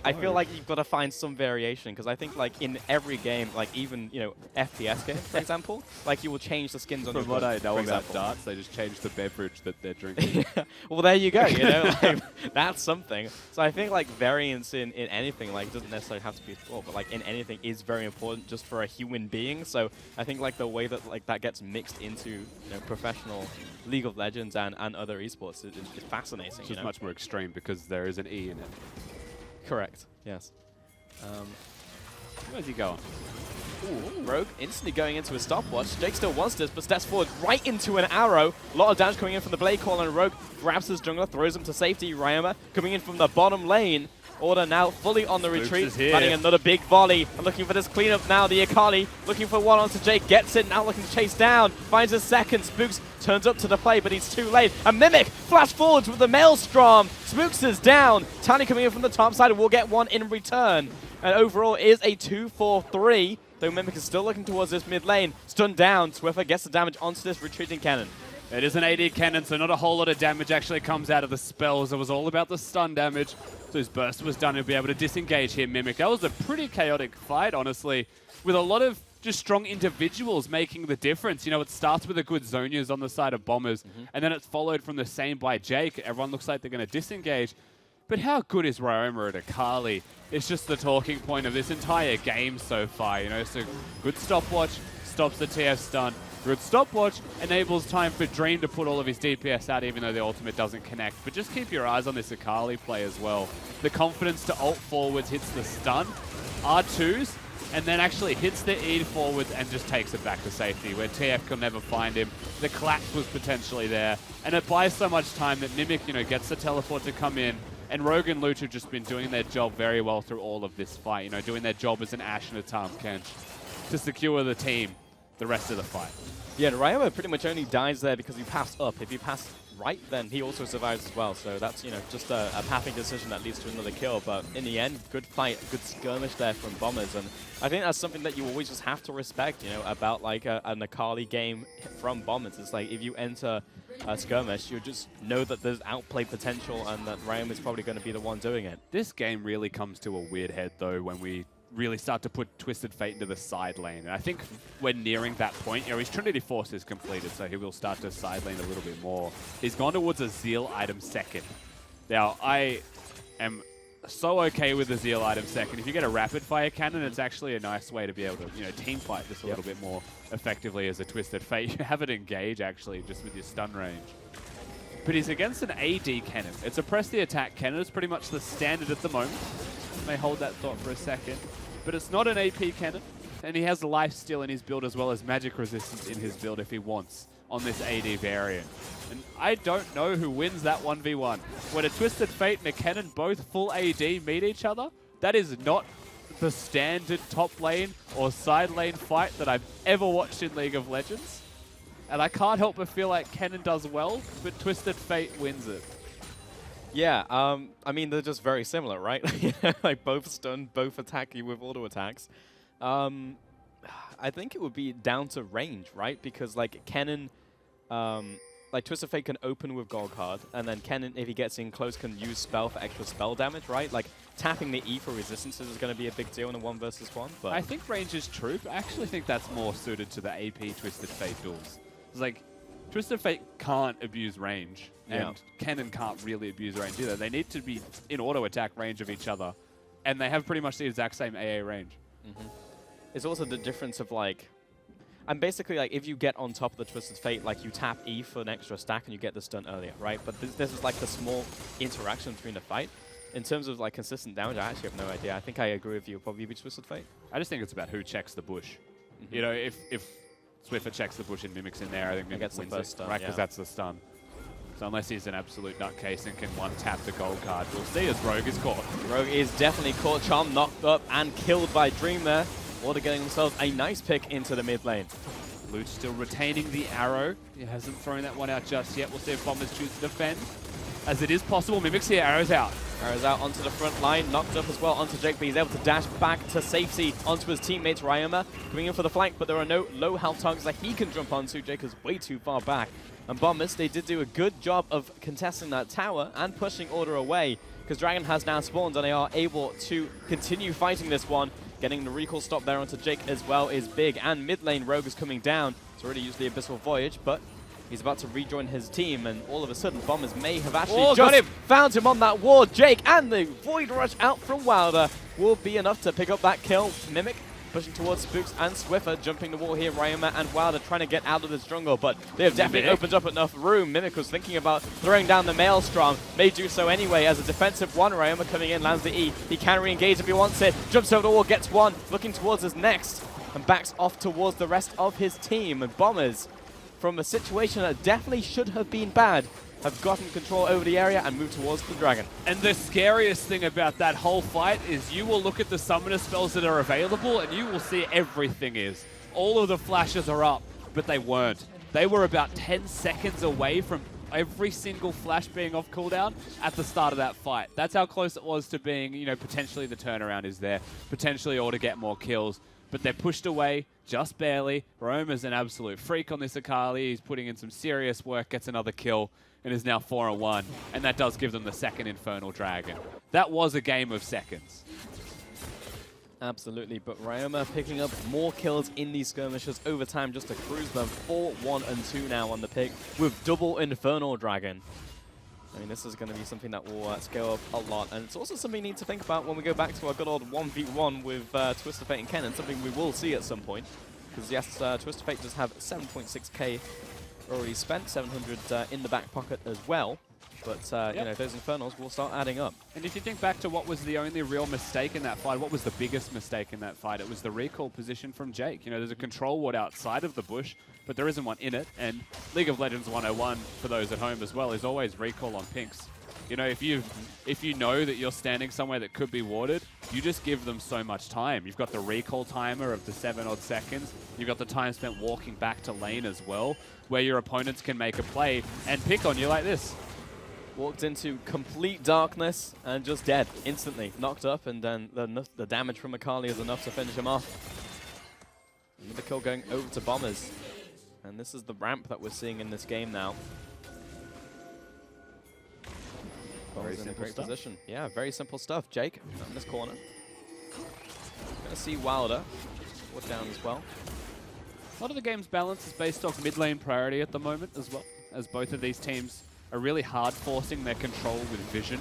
I feel like you've got to find some variation, because I think, like, in every game, like, even, you know, FPS game, for example, like, you will change the skins on your From what I know about example. darts, they just change the beverage that they're drinking. Well, there you go, you know, like, that's something. So I think, like, variance in anything, like, doesn't necessarily have to be a sport, but, like, in anything is very important just for a human being. So I think, like, the way that, like, that gets mixed into, you know, professional League of Legends and other esports is fascinating. It's just much more extreme because there is an E in it. Correct, yes. Where's he going? Ooh, Rogue instantly going into a stopwatch. Jake still wants this, but steps forward right into an arrow. A lot of damage coming in from the Blade Call, and Rogue grabs his jungler, throws him to safety. Ryoma coming in from the bottom lane. Order now fully on the retreat, is here. planning another big volley. And looking for this cleanup now, the Akali looking for one onto Jake, gets it, now looking to chase down, finds a second, Spooks turns up to the play, but he's too late. And Mimic flash forwards with the Maelstrom. Spooks is down, Tiny coming in from the top side and will get one in return. And overall is a 2-4-3, though Mimic is still looking towards this mid lane. Stunned down, Swiffer gets the damage onto this retreating cannon. It is an AD cannon, so not a whole lot of damage actually comes out of the spells. It was all about the stun damage. So his burst was done. He'll be able to disengage here, Mimic. That was a pretty chaotic fight, honestly, with a lot of just strong individuals making the difference. You know, it starts with a good Zonias on the side of Bombers, and then it's followed from the same by Jake. Everyone looks like they're going to disengage. But how good is Ryoma at Akali? It's just the talking point of this entire game so far. You know, it's a good stopwatch, stops the TF stun. Good stopwatch enables time for Dream to put all of his DPS out, even though the ultimate doesn't connect. But just keep your eyes on this Akali play as well. The confidence to ult forwards, hits the stun, R2s, and then actually hits the E forwards and just takes it back to safety, where TF could never find him. The collapse was potentially there, and it buys so much time that Mimic, you know, gets the teleport to come in. And Rogue and Luch have just been doing their job very well through all of this fight. You know, doing their job as an Ashe and a Tahm Kench to secure the team the rest of the fight. Yeah, and Ryoma pretty much only dies there because he passed up. If he passed right, then he also survives as well. So that's, you know, just a pathing decision that leads to another kill. But in the end, good fight, good skirmish there from Bombers. And I think that's something that you always just have to respect, you know, about like an Akali game from Bombers. It's like if you enter a skirmish, you just know that there's outplay potential and that Ryoma is probably going to be the one doing it. This game really comes to a weird head, though, when we really start to put Twisted Fate into the side lane. And I think we're nearing that point. You know, his Trinity Force is completed, so he will start to side lane a little bit more. He's gone towards a Zeal item second. Now, I am so okay with the Zeal item second. If you get a rapid fire cannon, it's actually a nice way to be able to, you know, team fight just a little bit more effectively as a Twisted Fate. You have it engage, actually, just with your stun range. But he's against an AD cannon. It's a press the attack cannon. It's pretty much the standard at the moment. May hold that thought for a second. But it's not an AP cannon, and he has life steal in his build as well as magic resistance in his build if he wants on this AD variant. And I don't know who wins that 1v1. When a Twisted Fate and a cannon both full AD meet each other, that is not the standard top lane or side lane fight that I've ever watched in League of Legends. And I can't help but feel like cannon does well, but Twisted Fate wins it. Yeah, I mean, they're just very similar, right? Like, both stun, both attack you with auto attacks. I think it would be down to range, right? Because, like, Kennen, like, Twisted Fate can open with Gold Card, and then Kennen, if he gets in close, can use spell for extra spell damage, right? Like, tapping the E for resistances is going to be a big deal in a 1v1. But I think range is true, but I actually think that's more suited to the AP Twisted Fate duels. It's like, Twisted Fate can't abuse range, and Kennen can't really abuse range either. They need to be in auto-attack range of each other, and they have pretty much the exact same AA range. It's also the difference of, like, and basically, like, if you get on top of the Twisted Fate, like, you tap E for an extra stack and you get the stun earlier, right? But this is, like, the small interaction between the fight. In terms of, like, consistent damage, I actually have no idea. I think I agree with you. Probably be Twisted Fate. I just think it's about who checks the bush. You know, if Swiffer checks the bush and Mimic's in there, I think Mimic wins it, stun, right? Because that's the stun. So unless he's an absolute nutcase and can one-tap the gold card, we'll see as Rogue is caught. Rogue is definitely caught. Charm knocked up and killed by Dream there. Order getting themselves a nice pick into the mid lane. Luch still retaining the arrow. He hasn't thrown that one out just yet. We'll see if Bombers choose to defend. As it is possible, Mimic's here, arrow's out. Arrows out onto the front line, knocked up as well onto Jake, but he's able to dash back to safety onto his teammates. Ryoma coming in for the flank, but there are no low health targets that he can jump onto. Jake is way too far back. And Bombers, they did do a good job of contesting that tower and pushing Order away, because Dragon has now spawned and they are able to continue fighting this one. Getting the recall stop there onto Jake as well is big, and mid lane Rogue is coming down. It's already used the Abyssal Voyage, but he's about to rejoin his team, and all of a sudden Bombers may have actually just found him on that ward. Jake and the Void Rush out from Wilder will be enough to pick up that kill. Mimic pushing towards Spooks and Swiffer, jumping the wall here. Ryoma and Wilder trying to get out of this jungle, but they have definitely opened up enough room. Mimic was thinking about throwing down the Maelstrom, may do so anyway as a defensive one. Ryoma coming in, lands the E. He can re-engage if he wants it, jumps over the wall, gets one, looking towards his next, and backs off towards the rest of his team. And Bombers, from a situation that definitely should have been bad, have gotten control over the area and moved towards the dragon. And the scariest thing about that whole fight is you will look at the summoner spells that are available and you will see everything is. All of the flashes are up, but they weren't. They were about 10 seconds away from every single flash being off cooldown at the start of that fight. That's how close it was to being, you know, potentially the turnaround is there, potentially all to get more kills. But they're pushed away just barely. Roma's an absolute freak on this Akali. He's putting in some serious work, gets another kill, and is now 4-1. And that does give them the second Infernal Dragon. That was a game of seconds. Absolutely, but Ryoma picking up more kills in these skirmishes over time just to cruise them 4-1-2 now on the pick with double Infernal Dragon. I mean, this is going to be something that will scale up a lot, and it's also something you need to think about when we go back to our good old 1v1 with Twisted Fate and Ken, and something we will see at some point. Because yes, Twisted Fate does have 7.6k already spent, 700 in the back pocket as well. But, you know, those Infernals will start adding up. And if you think back to what was the only real mistake in that fight, what was the biggest mistake in that fight? It was the recall position from Jake. You know, there's a control ward outside of the bush, but there isn't one in it. And League of Legends 101, for those at home as well, is always recall on pinks. You know, if you know that you're standing somewhere that could be warded, you just give them so much time. You've got the recall timer of the 7-odd seconds. You've got the time spent walking back to lane as well, where your opponents can make a play and pick on you like this. Walked into complete darkness and just dead instantly. Knocked up, and then the damage from Akali is enough to finish him off. Another kill going over to Bombers. And this is the ramp that we're seeing in this game now. Bombers in a great position. Yeah, very simple stuff. Jake in this corner. Gonna see Wilder. Put down as well. A lot of the game's balance is based off mid lane priority at the moment as well, as both of these teams are really hard forcing their control with vision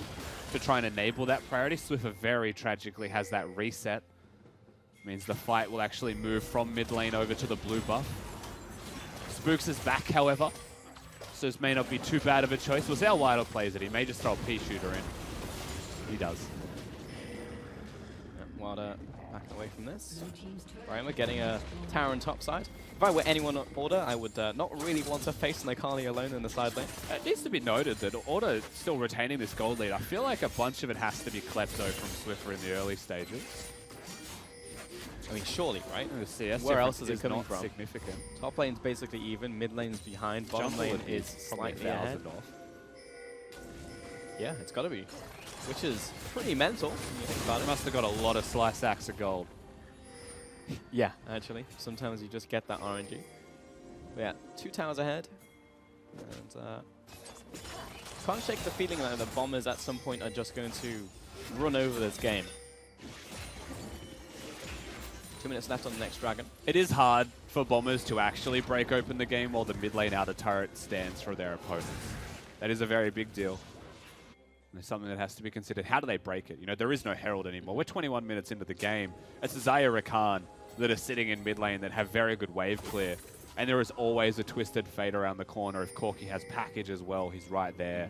to try and enable that priority. Swiffer very tragically has that reset. Means the fight will actually move from mid lane over to the blue buff. Spooks is back, however, so this may not be too bad of a choice. We'll see how Wilder plays it. He may just throw a pea shooter in. He does. Yep, Wilder back away from this. Right, we're getting a tower on top side. If I were anyone on Order, I would not really want to face an Akali alone in the side lane. It needs to be noted that Order is still retaining this gold lead. I feel like a bunch of it has to be klepto from Swiffer in the early stages. I mean, surely, right? The CS Where else is it coming not from? Significant. Top lane's basically even, mid lane's behind, bottom lane is slightly ahead. Off. Yeah, it's got to be. Which is pretty mental when you think about it. Must have got a lot of slice axe of gold. Yeah, actually. Sometimes you just get that RNG. But yeah, 2 towers ahead. And can't shake the feeling that the Bombers at some point are just going to run over this game. 2 minutes left on the next dragon. It is hard for Bombers to actually break open the game while the mid lane outer turret stands for their opponents. That is a very big deal. And it's something that has to be considered. How do they break it? You know, there is no Herald anymore. We're 21 minutes into the game. It's Zaya Rakan that are sitting in mid lane that have very good wave clear. And there is always a Twisted Fate around the corner. If Corki has package as well, he's right there.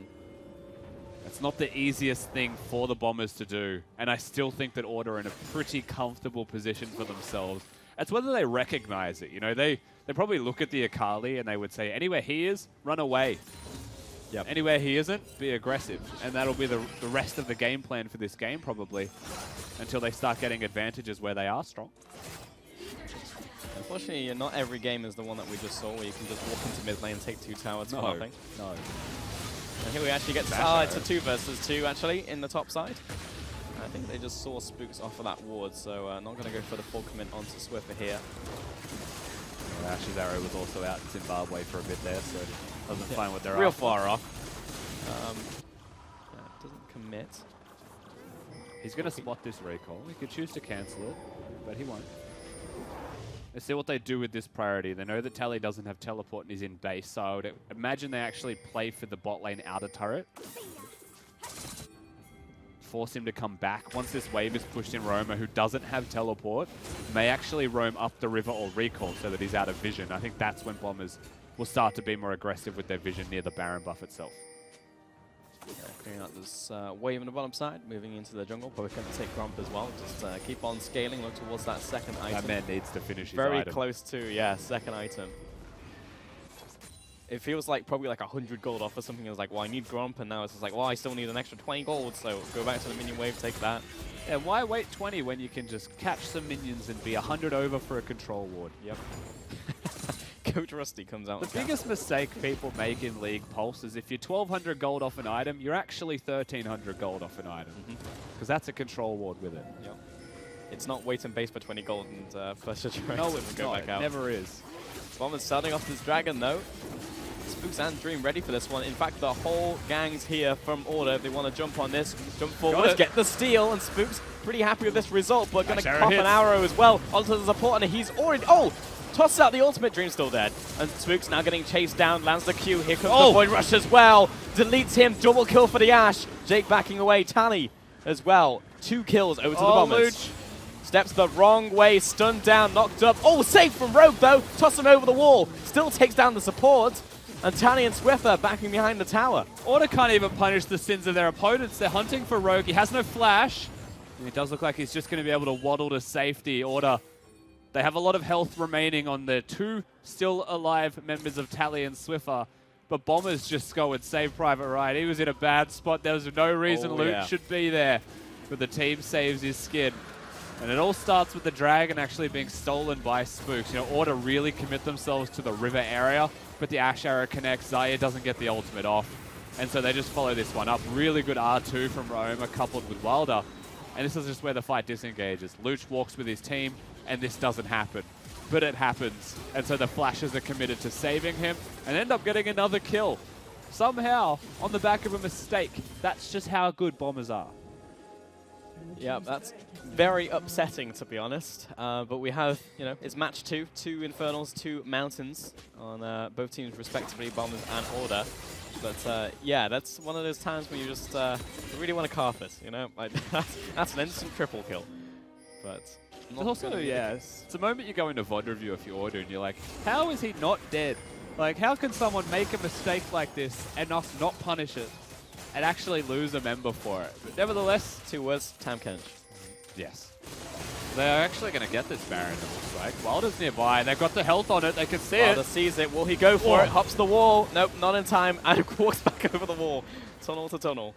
It's not the easiest thing for the Bombers to do. And I still think that Order are in a pretty comfortable position for themselves. It's whether they recognize it. You know, they probably look at the Akali and they would say, anywhere he is, run away. Yep. Anywhere he isn't, be aggressive. And that'll be the rest of the game plan for this game, probably, until they start getting advantages where they are strong. Unfortunately, not every game is the one that we just saw, where you can just walk into mid lane and take 2 towers for nothing. No. And here we actually get to, it's a 2 versus 2, actually, in the top side. I think they just saw Spooks off of that ward, so not going to go for the full commit onto Swiffer here. Well, Ash's arrow was also out in Zimbabwe for a bit there, so doesn't find what they're real after. Far off. Yeah, doesn't commit. He's going to spot this recall. He could choose to cancel it, but he won't. Let's see what they do with this priority. They know that Tally doesn't have teleport and he's in base, so I would imagine they actually play for the bot lane outer turret. Force him to come back. Once this wave is pushed in, Roma, who doesn't have teleport, may actually roam up the river or recall so that he's out of vision. I think that's when Bombers will start to be more aggressive with their vision near the Baron buff itself. Clearing out this wave on the bottom side, moving into the jungle. Probably going to take Grump as well. Just keep on scaling, look towards that second item. That man needs to finish his Very item. close to, yeah, second item. it feels like probably like 100 gold off or something. It was like, well, I need Grump, and now it's just like, well, I still need an extra 20 gold, so go back to the minion wave, take that. Yeah, why wait 20 when you can just catch some minions and be 100 over for a control ward? Yep. Coach Rusty comes out. The biggest mistake people make in League Pulse is if you're 1,200 gold off an item, you're actually 1,300 gold off an item. Because that's a control ward with it. Yep. It's not wait and base for 20 gold and first situation. No, it's go not. back out. It never is. Bomber's starting off this dragon though. Spooks and Dream ready for this one. In fact, the whole gang's here from Order. If they want to jump on this, jump forward, get the steal, and Spooks pretty happy with this result, but going to pop an arrow as well onto the support, and he's already, tosses out the ultimate. Dream still dead. And Spooks now getting chased down, lands the Q. Here comes the Void Rush as well. Deletes him, double kill for the Ashe. Jake backing away, Tally as well. 2 kills over to the Bombers. Luch. Steps the wrong way, stunned down, knocked up. Oh, safe from Rogue though. Toss him over the wall. Still takes down the support. And Tally and Swiffer backing behind the tower. Order can't even punish the sins of their opponents. They're hunting for Rogue. He has no flash. And it does look like he's just going to be able to waddle to safety. Order, they have a lot of health remaining on the 2 still alive members of Tally and Swiffer. But Bombers just go and save Private Ryan. He was in a bad spot. There was no reason Luke should be there. But the team saves his skin. And it all starts with the dragon actually being stolen by Spooks. You know, Order really commit themselves to the river area, but the Ashe arrow connects. Zaya doesn't get the ultimate off. And so they just follow this one up. Really good R2 from Roma coupled with Wilder. And this is just where the fight disengages. Luch walks with his team, and this doesn't happen. But it happens. And so the Flashes are committed to saving him and end up getting another kill. Somehow, on the back of a mistake. That's just how good Bombers are. Yeah, that's very upsetting, to be honest. But we have, you know, it's match 2. 2 Infernals, 2 Mountains on both teams respectively, Bombers and Order. But yeah, that's one of those times when you just really want to carve this, you know? Like, that's an instant triple kill. But also, yes, it's a moment you go into VOD review if you order and you're like, how is he not dead? Like, how can someone make a mistake like this and us not punish it and actually lose a member for it? But nevertheless, 2 words, Tam Kench. Yes. They're actually going to get this Baron, it looks like. Wilder's nearby, and they've got the health on it. They can see it. Wilder sees it. Will he go for it? Hops the wall. Nope, not in time. And walks back over the wall. Tunnel to tunnel.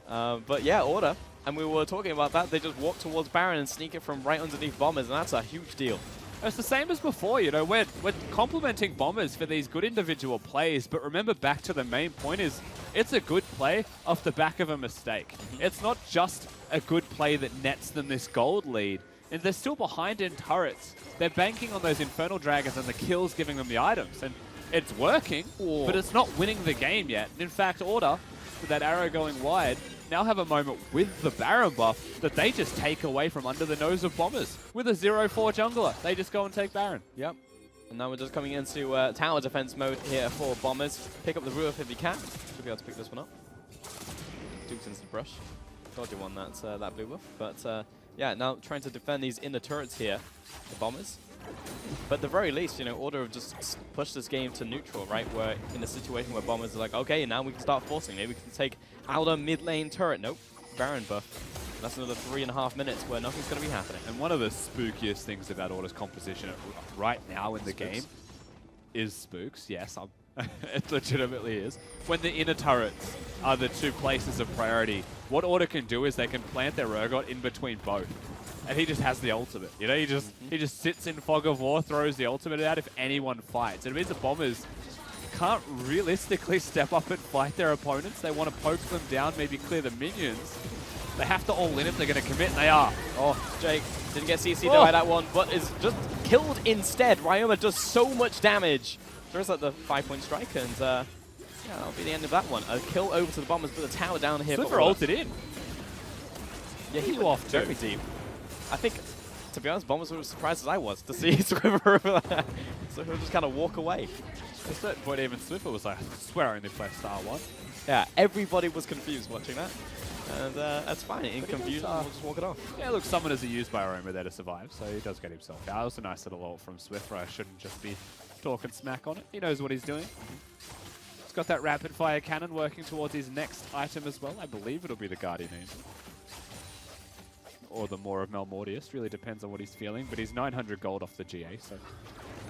But yeah, Order. And we were talking about that. They just walk towards Baron and sneak it from right underneath Bombers, and that's a huge deal. It's the same as before, you know, we're complimenting Bombers for these good individual plays, but remember back to the main point is it's a good play off the back of a mistake. It's not just a good play that nets them this gold lead, and they're still behind in turrets. They're banking on those Infernal Dragons and the kills giving them the items, and it's working, but it's not winning the game yet. In fact, Order, with that arrow going wide, now have a moment with the Baron buff that they just take away from under the nose of Bombers. With a 0-4 jungler, they just go and take Baron. Yep. And now we're just coming into tower defense mode here for Bombers. Pick up the roof if you can. Should be able to pick this one up. Duke's into the brush. Told you won that blue buff. But yeah, now trying to defend these inner turrets here, the Bombers. But at the very least, you know, Order have just pushed this game to neutral, right? Where in a situation where Bombers are like, okay, now we can start forcing. Maybe we can take outer mid lane turret. Nope. Baron buff. That's another 3.5 minutes where nothing's going to be happening. And one of the spookiest things about Order's composition right now in the game is Spooks. Yes, it legitimately is. When the inner turrets are the 2 places of priority, what Order can do is they can plant their Urgot in between both. And he just has the ultimate. You know, he just sits in Fog of War, throws the ultimate out if anyone fights. And it means the Bombers can't realistically step up and fight their opponents. They want to poke them down, maybe clear the minions. They have to all in if they're going to commit, and they are. Oh, Jake didn't get CC'd by that one, but is just killed instead. Ryoma does so much damage. Throws out the 5-point strike, and yeah, that'll be the end of that one. A kill over to the Bombers, but the tower down here. Swiffer ulted in. Yeah, he went off very deep. I think, to be honest, Bombers were as surprised as I was to see Swiffer over there. So he'll just kind of walk away. At a certain point, even Swiffer was like, I swear I only play Star 1. Yeah, everybody was confused watching that. And that's fine. In confusion, we'll just walk it off. Yeah, look, summoners are used by Aroma there to survive, so he does get himself out. Also, nice little ult from Swiffer. I shouldn't just be talking smack on it. He knows what he's doing. He's got that rapid fire cannon working towards his next item as well. I believe it'll be the Guardian Angel. Or the Maw of Malmortius. Really depends on what he's feeling, but he's 900 gold off the GA, so it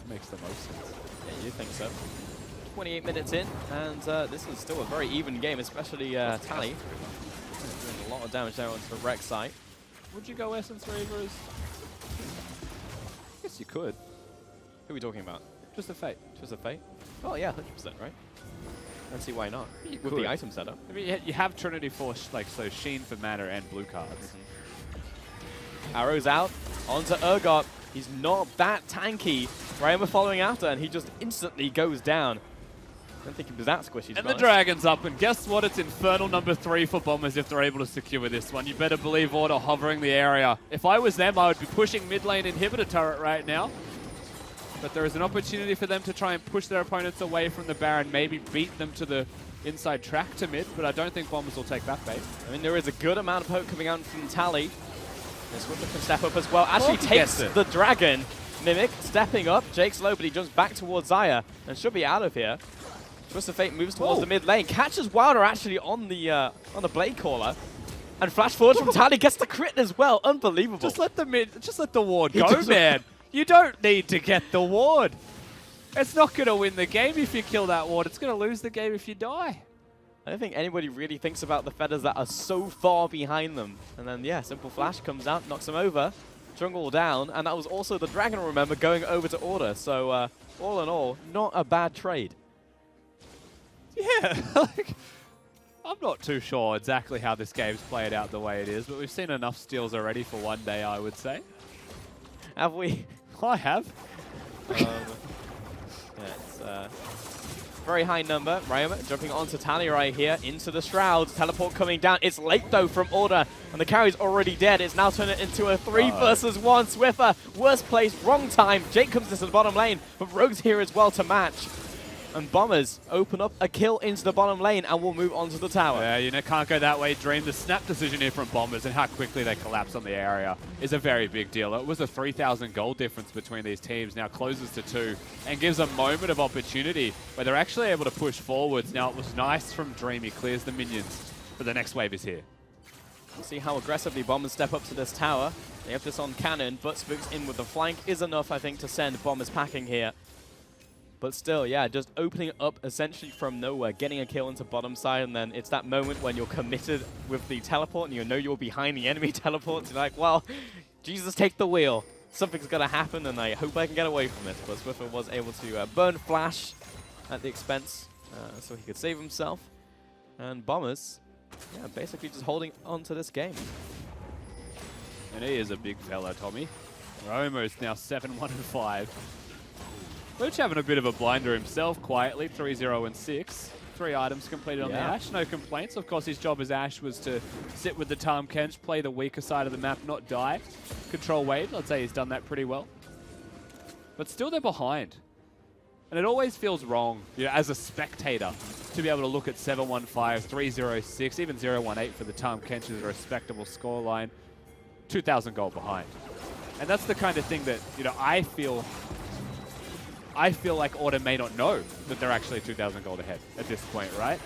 makes the most sense. Yeah, you think so. 28 minutes in, and this is still a very even game, especially Tally. Doing a lot of damage there onto the wreck site. Would you go Essence Reavers? Yes, you could. Who are we talking about? Just a Fate. Just a Fate? Oh yeah, 100%, right? I don't see why not. You With could. the item setup. I mean, you have Trinity Force, like, so Sheen for mana and blue cards. Arrows out onto Urgot. He's not that tanky. Rayama following after, and he just instantly goes down. I don't think he was that squishy. And the Dragon's up, and guess what? It's Infernal number 3 for Bombers if they're able to secure this one. You better believe Order hovering the area. If I was them, I would be pushing mid lane inhibitor turret right now. But there is an opportunity for them to try and push their opponents away from the Baron, maybe beat them to the inside track to mid, but I don't think Bombers will take that bait. I mean, there is a good amount of poke coming out from Tally. This one can step up as well. Actually takes the Dragon. Mimic stepping up. Jake's low, but he jumps back towards Zaya and should be out of here. Twist of Fate moves towards the mid lane. Catches Wilder actually on the Blade Caller. And flash forward from Tally, gets the crit as well. Unbelievable. Just let the ward go, man. You don't need to get the ward. It's not going to win the game if you kill that ward. It's going to lose the game if you die. I don't think anybody really thinks about the feathers that are so far behind them. And then, yeah, simple flash comes out, knocks him over. Jungle down, and that was also the Dragon, remember, going over to Order. So, all in all, not a bad trade. Yeah, like, I'm not too sure exactly how this game's played out the way it is, but we've seen enough steals already for one day, I would say. Have we? I have. Yeah, it's very high number. Rayama jumping onto Tally right here, into the Shroud. Teleport coming down. It's late, though, from Order, and the carry's already dead. It's now turned into a 3 versus 1. Swiffer, worst place, wrong time. Jake comes into the bottom lane, but Rogue's here as well to match. And Bombers open up a kill into the bottom lane and will move on to the tower. Yeah, you know, can't go that way. Dream, the snap decision here from Bombers and how quickly they collapse on the area is a very big deal. It was a 3,000 gold difference between these teams, now closes to 2 and gives a moment of opportunity where they're actually able to push forwards. Now, it was nice from Dream. He clears the minions, but the next wave is here. We'll see how aggressively Bombers step up to this tower. They have this on cannon, but Spooks in with the flank is enough, I think, to send Bombers packing here. But still, yeah, just opening it up essentially from nowhere, getting a kill into bottom side, and then it's that moment when you're committed with the teleport and you know you're behind the enemy teleport. You're like, well, Jesus, take the wheel. Something's going to happen, and I hope I can get away from it. But Swiffer was able to burn Flash at the expense so he could save himself. And Bombers, yeah, basically just holding on to this game. And he is a big fella, Tommy. Romo is now 7-1-5. Luch having a bit of a blinder himself quietly, 3-0-6. 3 items completed on the Ashe, no complaints. Of course, his job as Ashe was to sit with the Tahm Kench, play the weaker side of the map, not die. Control Wade, let's say he's done that pretty well. But still they're behind. And it always feels wrong, you know, as a spectator, to be able to look at 7-1-5, 3-0-6, even 0-1-8 for the Tahm Kench is a respectable scoreline. 2,000 gold behind. And that's the kind of thing that, you know, I feel like Order may not know that they're actually 2,000 gold ahead at this point, right?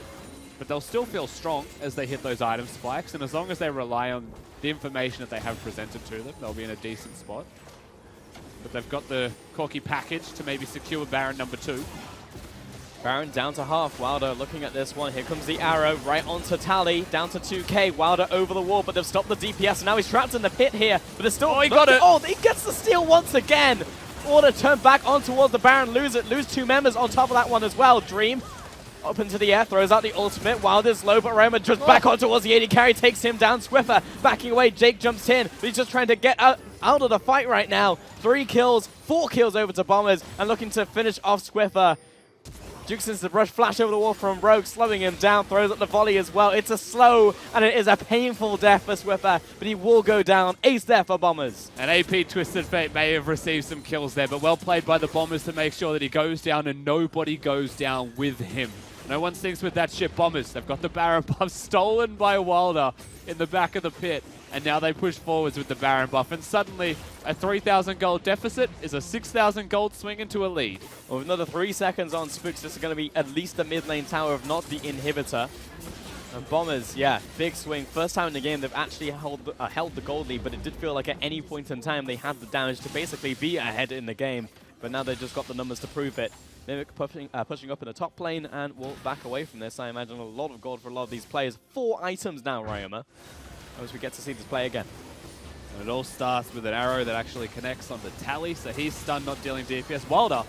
But they'll still feel strong as they hit those item spikes, and as long as they rely on the information that they have presented to them, they'll be in a decent spot. But they've got the Corki package to maybe secure Baron number 2. Baron down to half. Wilder looking at this one. Here comes the arrow right onto Tally. Down to 2k. Wilder over the wall, but they've stopped the DPS, and now he's trapped in the pit here. But it's still... Oh, he got it! Oh, he gets the steal once again! Order turn back on towards the Baron, lose 2 members on top of that one as well. Dream up into the air, throws out the ultimate. Wilder's low, but Roma just back on towards the AD carry, takes him down. Swiffer backing away, Jake jumps in, but he's just trying to get out of the fight right now. 3 kills, 4 kills over to Bombers, and looking to finish off Swiffer. Duke sends the brush flash over the wall from Rogue, slowing him down, throws up the volley as well. It's a slow, and it is a painful death for Swiffer, but he will go down. Ace there for Bombers. And AP Twisted Fate may have received some kills there, but well played by the Bombers to make sure that he goes down and nobody goes down with him. No one sinks with that shit. Bombers, they've got the Baron buff stolen by Wilder in the back of the pit. And now they push forwards with the Baron buff. And suddenly, a 3,000 gold deficit is a 6,000 gold swing into a lead. Well, with another 3 seconds on Spooks, this is going to be at least the mid lane tower, if not the inhibitor. And Bombers, yeah, big swing. First time in the game they've actually held the gold lead, but it did feel like at any point in time they had the damage to basically be ahead in the game. But now they've just got the numbers to prove it. Mimic pushing up in the top lane, and we'll back away from this. I imagine a lot of gold for a lot of these players. 4 items now, Ryoma, as we get to see this play again. And it all starts with an arrow that actually connects on the Tally, so he's stunned, not dealing DPS. Wilder,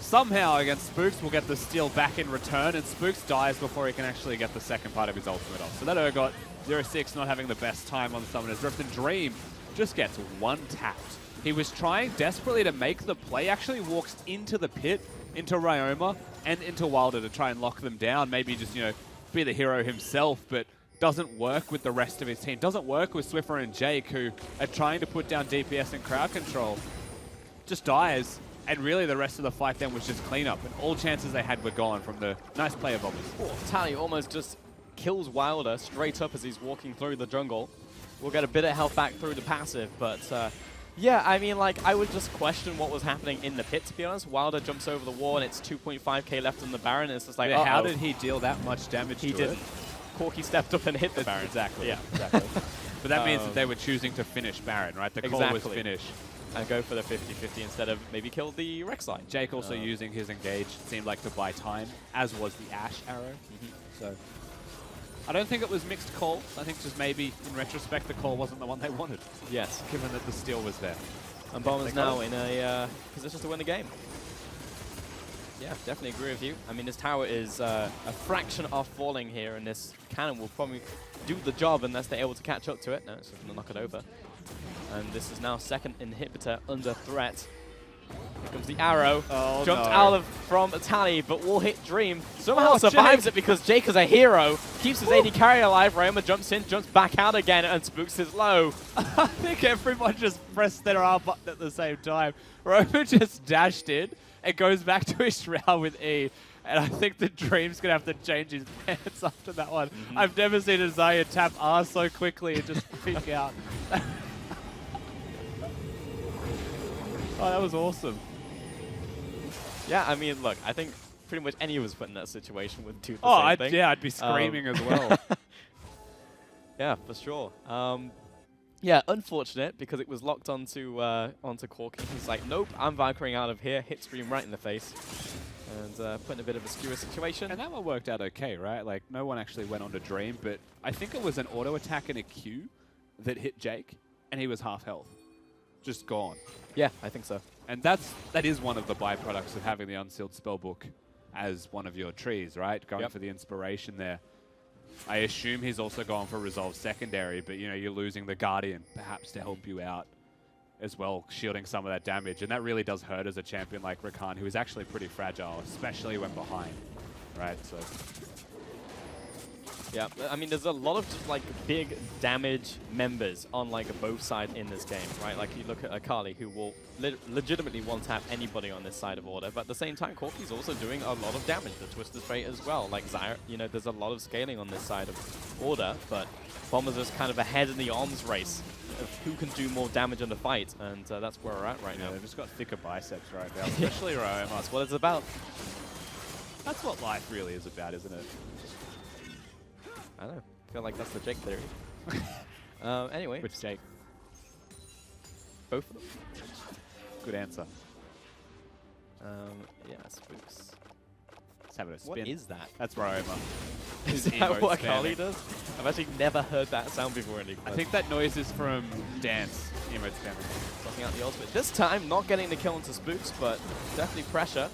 somehow against Spooks, will get the steal back in return, and Spooks dies before he can actually get the second part of his ultimate off. So that Urgot, 0-6, not having the best time on Summoner's Rift, and Dream just gets one tapped. He was trying desperately to make the play, actually walks into the pit, into Ryoma and into Wilder to try and lock them down. Maybe just, be the hero himself, but doesn't work with the rest of his team. Doesn't work with Swiffer and Jake, who are trying to put down DPS and crowd control. Just dies, and really the rest of the fight then was just cleanup, and all chances they had were gone from the nice play of Bombers. Oh, Tally almost just kills Wilder straight up as he's walking through the jungle. We'll get a bit of health back through the passive, but yeah, I mean, like, I would just question what was happening in the pit, to be honest. Wilder jumps over the wall, and it's 2.5k left on the Baron, and it's just like, how did he deal that much damage to it? He didn't. Corki stepped up and hit the Baron. Exactly. Yeah, exactly. But that means that they were choosing to finish Baron, right? The call was finish. And go for the 50-50 instead of maybe kill the Rek'Sai. Jake also using his engage seemed like to buy time, as was the Ashe arrow. So I don't think it was mixed calls. I think just maybe, in retrospect, the call wasn't the one they wanted. Yes. Given that the steal was there. And Bombers now in a position to win the game. Yeah, definitely agree with you. I mean, this tower is a fraction off falling here, and this cannon will probably do the job unless they're able to catch up to it. No, it's just going to knock it over. And this is now second inhibitor under threat. Here comes the arrow. Oh, Jumped out from Tally, but will hit Dream. Somehow survives it because Jake is a hero. Keeps his AD carry alive. Ryoma jumps in, jumps back out again, and Spooks is low. I think everyone just pressed their R button at the same time. Ryoma just dashed in and goes back to his shroud with E. And I think the Dream's going to have to change his pants after that one. I've never seen a Xayah tap R so quickly and just freak out. Oh, that was awesome. Yeah, I mean, look, I think pretty much any of us put in that situation would do the same thing. Yeah, I'd be screaming as well. Yeah, for sure. Yeah, unfortunate because it was locked onto Corki. He's like, nope, I'm Valkyrie out of here. Hit Stream right in the face. And put in a bit of a skewer situation. And that one worked out okay, right? Like, no one actually went on to Dream, but I think it was an auto attack and a Q that hit Jake, and he was half health. Just gone. Yeah, I think so. And that is one of the byproducts of having the Unsealed Spellbook as one of your trees, right? Going for the inspiration there. I assume he's also going for Resolve Secondary, but you're losing the Guardian perhaps to help you out as well, shielding some of that damage. And that really does hurt as a champion like Rakan, who is actually pretty fragile, especially when behind, right? So yeah, I mean, there's a lot of just, like, big damage members on, like, both sides in this game, right? Like, you look at Akali, who will legitimately one-tap anybody on this side of Order, but at the same time, Corki's also doing a lot of damage, the Twisted Fate as well. Like, Xayah, there's a lot of scaling on this side of Order, but Bombers is kind of ahead in the arms race of who can do more damage in the fight, and that's where we're at right now. They've just got thicker biceps right now, especially Ryoma. That's what it's about. That's what life really is about, isn't it? I don't know. I feel like that's the Jake theory. Anyway. Which Jake? Both of them. Good answer. Yeah, Spooks. Let's have it a spin. What is that? That's Ryoma. Is that what Akali does? I've actually never heard that sound before in League. I think that noise is from Dance. Emote spamming. Blocking out the ultimate. This time, not getting the kill into Spooks, but definitely pressure.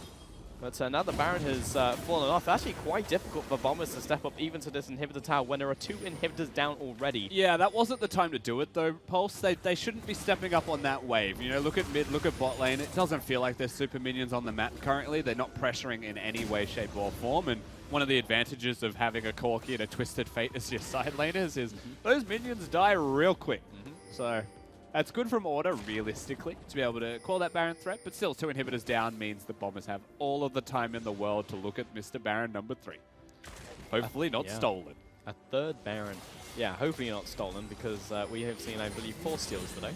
But now the Baron has fallen off. Actually quite difficult for Bombers to step up even to this inhibitor tower when there are 2 inhibitors down already. Yeah, that wasn't the time to do it though, Pulse. They shouldn't be stepping up on that wave. Look at mid, look at bot lane. It doesn't feel like there's super minions on the map currently. They're not pressuring in any way, shape, or form. And one of the advantages of having a Corki and a Twisted Fate as your side laners is those minions die real quick. So that's good from Order, realistically, to be able to call that Baron threat, but still 2 inhibitors down means the Bombers have all of the time in the world to look at Mr. Baron number 3. Hopefully not stolen. A 3rd Baron. Yeah, hopefully not stolen, because we have seen, I believe, 4 steals today.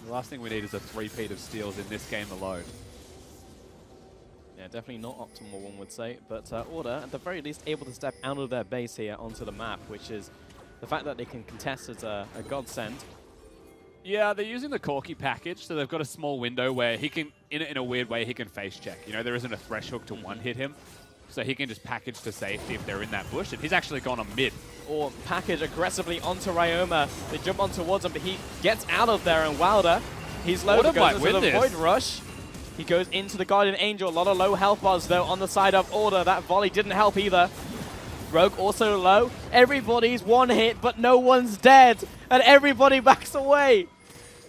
The last thing we need is a 3-peat of steals in this game alone. Yeah, definitely not optimal, one would say, but Order, at the very least, able to step out of their base here onto the map, which is the fact that they can contest as a godsend. Yeah, they're using the Corky package, so they've got a small window where he can, in a weird way, he can face check. You know, there isn't a thresh hook to one-hit him, so he can just package to safety if they're in that bush, and he's actually gone on mid. Or package aggressively onto Ryoma. They jump on towards him, but he gets out of there, and Wilder, he's low, goes into the Void Rush. He goes into the Guardian Angel. A lot of low health bars, though, on the side of Order. That volley didn't help either. Rogue also low. Everybody's one hit, but no one's dead, and everybody backs away.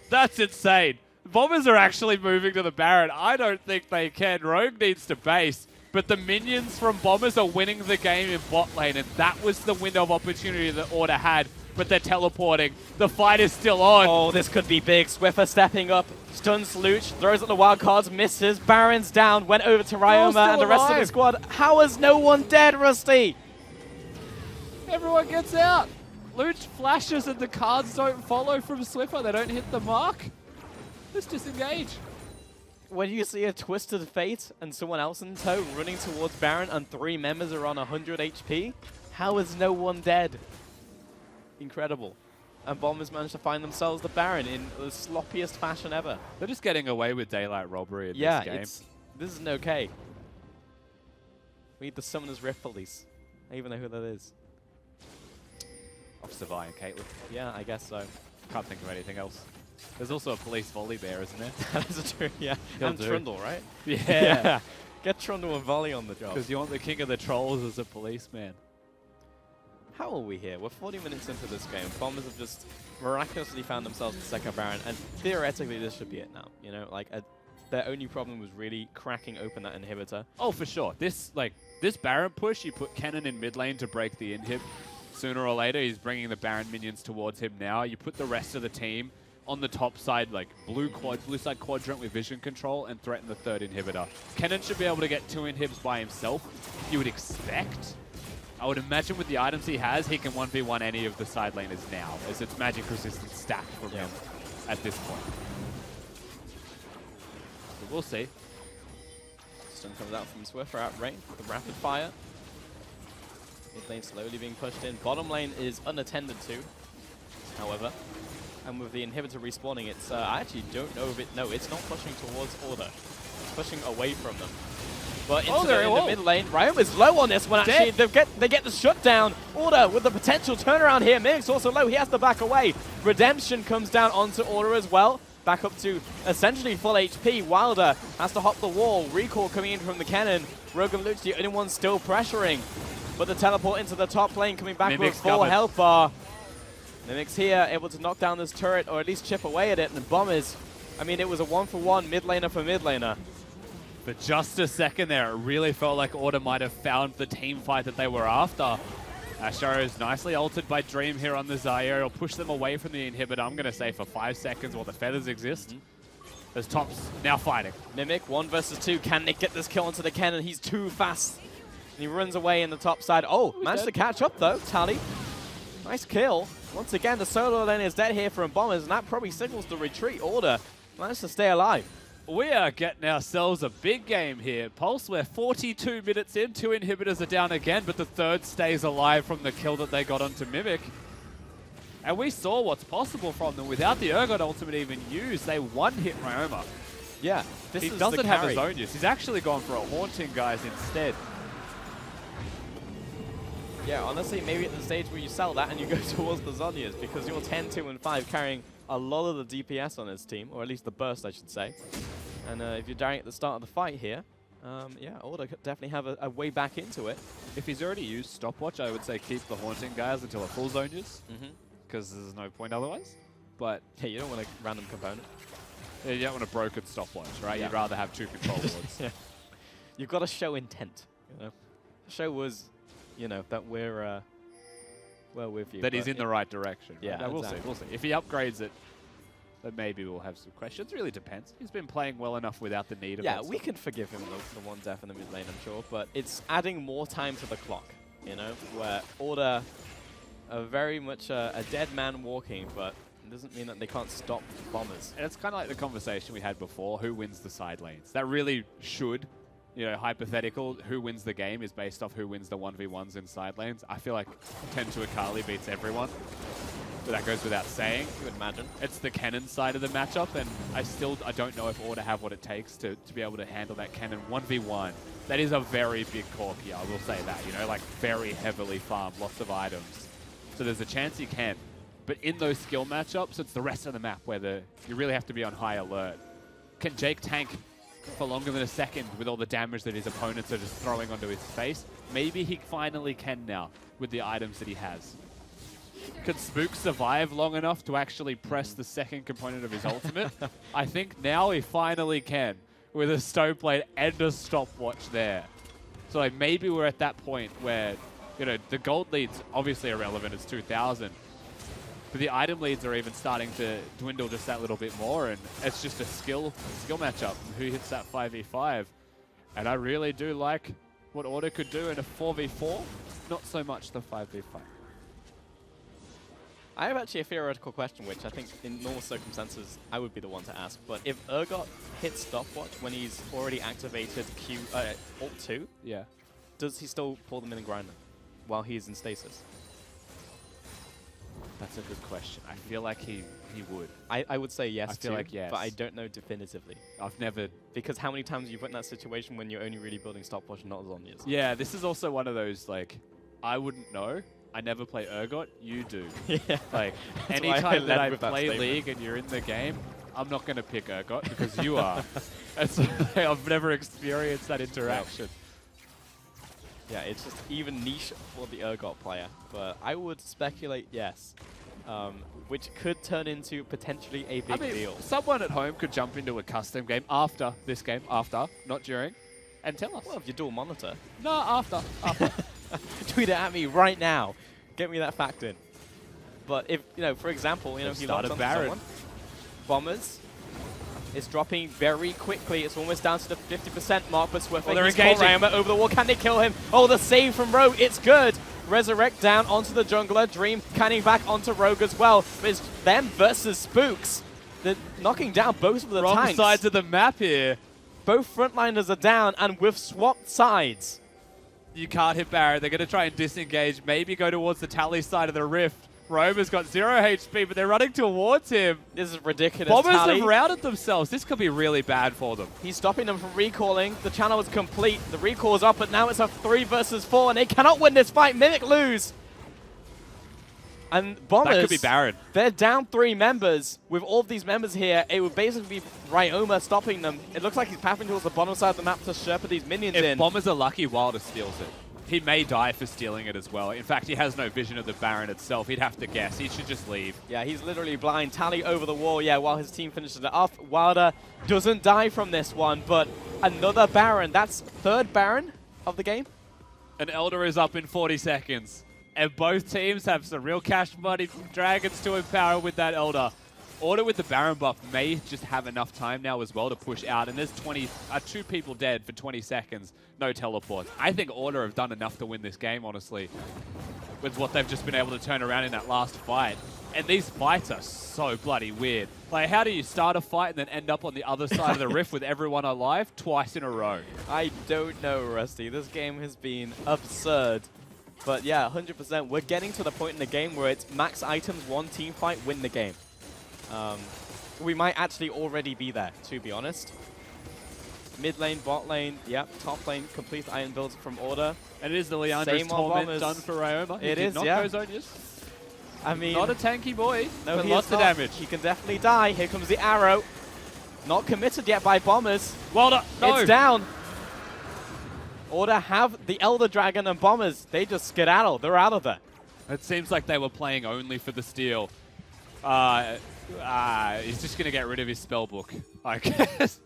That's insane. Bombers are actually moving to the Baron. I don't think they can. Rogue needs to base, but the minions from Bombers are winning the game in bot lane, and that was the window of opportunity that Order had, but they're teleporting. The fight is still on. Oh, this could be big. Swiffer stepping up, stuns Luch, throws at the wild cards, misses. Baron's down, went over to Ryoma and the rest of the squad. How is no one dead, Rusty? Everyone gets out. Luch flashes and the cards don't follow from Swiffer. They don't hit the mark. Let's disengage. When you see a Twisted Fate and someone else in tow running towards Baron and 3 members are on 100 HP, how is no one dead? Incredible. And Bombers managed to find themselves the Baron in the sloppiest fashion ever. They're just getting away with daylight robbery in Yeah, this game. this isn't okay. We need the Summoner's Rift Police. I even know who that is. Officer Vi and Caitlyn. Yeah, I guess so. Can't think of anything else. There's also a police volley bear, isn't there? That's true, yeah. He'll And do. Trundle, right? Yeah. Get Trundle and Volley on the job. Because you want the king of the trolls as a policeman. How are we here? We're 40 minutes into this game. Bombers have just miraculously found themselves the second Baron, and theoretically this should be it now. You know, like their only problem was really cracking open that inhibitor. Oh, for sure. This Baron push, you put Cannon in mid lane to break the inhib. Sooner or later, he's bringing the Baron minions towards him now. You put the rest of the team on the top side, like blue side quadrant with vision control, and threaten the third inhibitor. Cannon should be able to get 2 inhibs by himself, you would expect. I would imagine with the items he has, he can 1v1 any of the side laners now, as it's magic resistance stacked from him at this point. But we'll see. Stun comes out from Swiffer out range with the rapid fire. Mid lane slowly being pushed in. Bottom lane is unattended to, however. And with the inhibitor respawning, it's I actually don't know if it. No, it's not pushing towards Order. It's pushing away from them. But into the mid lane, Ryo is low on this one. Actually, they get the shutdown. Order with the potential turnaround here. Mimic's also low. He has to back away. Redemption comes down onto Order as well. Back up to essentially full HP. Wilder has to hop the wall. Recall coming in from the cannon. Rogue and Luch, the only one still pressuring. But the teleport into the top lane, coming back with full health bar. Mimic's here, able to knock down this turret, or at least chip away at it. And Bombers, I mean, it was a 1-for-1 mid laner for mid laner. For just a second there, it really felt like Order might have found the team fight that they were after. Ashara is nicely altered by Dream here on the Zaire. It'll push them away from the inhibitor, I'm going to say, for 5 seconds while the feathers exist. As Top's now fighting. Mimic, 1 versus 2. Can Nick get this kill onto the cannon? He's too fast. And he runs away in the top side. Oh, managed to catch up though, Tally. Nice kill. Once again, the solo lane is dead here from Bombers, and that probably signals the retreat. Order managed to stay alive. We are getting ourselves a big game here. Pulse, we're 42 minutes in. 2 inhibitors are down again, but the third stays alive from the kill that they got onto Mimic. And we saw what's possible from them. Without the Urgot ultimate even used, they one-hit Ryoma. Yeah, he doesn't have his own use. He's actually gone for a Haunting, guys, instead. Yeah, honestly, maybe at the stage where you sell that and you go towards the Zonyas, because you're 10, 2, and 5 carrying a lot of the DPS on his team, or at least the burst, I should say. And if you're dying at the start of the fight here, yeah, Order could definitely have a way back into it. If he's already used Stopwatch, I would say keep the Haunting guys until a full zone use, because there's no point otherwise. But hey, you don't want a random component. Yeah, you don't want a broken Stopwatch, right? Yeah. You'd rather have 2 control boards. Yeah. You've got to show intent. You know, the show was, you know, that we're with you. That he's in the right direction. Right? Yeah, no, we'll see. We'll see. If he upgrades it, then maybe we'll have some questions. Really depends. He's been playing well enough without the need of it. Yeah, we can forgive him the 1 death in the mid lane, I'm sure, but it's adding more time to the clock, you know, where Order are very much a dead man walking, but it doesn't mean that they can't stop Bombers. And it's kind of like the conversation we had before, who wins the side lanes. That really should, you know, hypothetical, who wins the game is based off who wins the 1v1s in side lanes. I feel like 10 to Akali beats everyone. but that goes without saying. You would imagine. It's the Kennen side of the matchup, and I don't know if Order have what it takes to be able to handle that Kennen 1v1. That is a very big core here, I will say that, you know, like very heavily farmed, lots of items. So there's a chance he can. But in those skill matchups, it's the rest of the map where you really have to be on high alert. Can Jake tank for longer than a second with all the damage that his opponents are just throwing onto his face? Maybe he finally can now with the items that he has. Can Spook survive long enough to actually press the second component of his ultimate? I think now he finally can with a Stoneblade and a stopwatch there. So like maybe we're at that point where, you know, the gold lead's obviously irrelevant, it's 2,000. But the item leads are even starting to dwindle just that little bit more, and it's just a skill matchup. Who hits that 5v5? And I really do like what Order could do in a 4v4, not so much the 5v5. I have actually a theoretical question, which I think in normal circumstances I would be the one to ask. But if Urgot hits stopwatch when he's already activated Alt 2, yeah, does he still pull the mid grinder while he's in stasis? That's a good question. I feel like he would. I would say yes, I feel like yes. But I don't know definitively. I've never... Because how many times have you put in that situation when you're only really building stopwatch and not Zhonya's? Yeah, this is also one of those, like, I wouldn't know. I never play Urgot. You do. Yeah. Like, anytime that I play League and you're in the game, I'm not going to pick Urgot because you are. I've never experienced that interaction. Yeah, it's just even niche for the Urgot player. But I would speculate yes. Which could turn into potentially a big deal. Someone at home could jump into a custom game after this game, not during, and tell us. Well, if you dual monitor. No, after. Tweet it at me right now. Get me that fact in. But if, you know, for example, you know, he locks on someone, Bombers is dropping very quickly. It's almost down to the 50% mark, but Swift they're engaging. Over the wall. Can they kill him? Oh, the save from Rogue. It's good. Resurrect down onto the jungler. Dream canning back onto Rogue as well. But it's them versus Spooks. They're knocking down both of the tanks. Wrong sides of the map here. Both frontliners are down, and we've swapped sides. You can't hit Barret. They're going to try and disengage. Maybe go towards the Tally side of the rift. Romer's got 0 HP, but they're running towards him. This is ridiculous. Bombers Tally have routed themselves. This could be really bad for them. He's stopping them from recalling. The channel is complete. The recall is up, but now it's a 3 versus 4, and they cannot win this fight. Mimic lose. And Bombers, that could be Baron. They're down 3 members. With all of these members here, it would basically be Ryoma stopping them. It looks like he's pathing towards the bottom side of the map to Sherpa these minions in. If Bombers are lucky, Wilder steals it. He may die for stealing it as well. In fact, he has no vision of the Baron itself. He'd have to guess. He should just leave. Yeah, he's literally blind. Tally over the wall, yeah, while his team finishes it off. Wilder doesn't die from this one, but another Baron. That's 3rd Baron of the game. An Elder is up in 40 seconds. And both teams have some real cash money dragons to empower with that Elder. Order with the Baron buff may just have enough time now as well to push out. And there's 2 people dead for 20 seconds. No teleports. I think Order have done enough to win this game, honestly, with what they've just been able to turn around in that last fight. And these fights are so bloody weird. Like, how do you start a fight and then end up on the other side of the rift with everyone alive twice in a row? I don't know, Rusty. This game has been absurd. But yeah, 100%. We're getting to the point in the game where it's max items, 1 team fight, win the game. We might actually already be there, to be honest. Mid lane, bot lane, yep, top lane, complete iron builds from Order. And it is the Leandra's Torment done for Ryoma. It is, not yeah. go Zhonya's. I mean, not a tanky boy, no, but lots of damage. He can definitely die. Here comes the arrow. Not committed yet by Bombers. Well, no. It's down. Order have the Elder Dragon and Bombers. They just skedaddle. They're out of there. It seems like they were playing only for the steal. He's just going to get rid of his spellbook, I guess.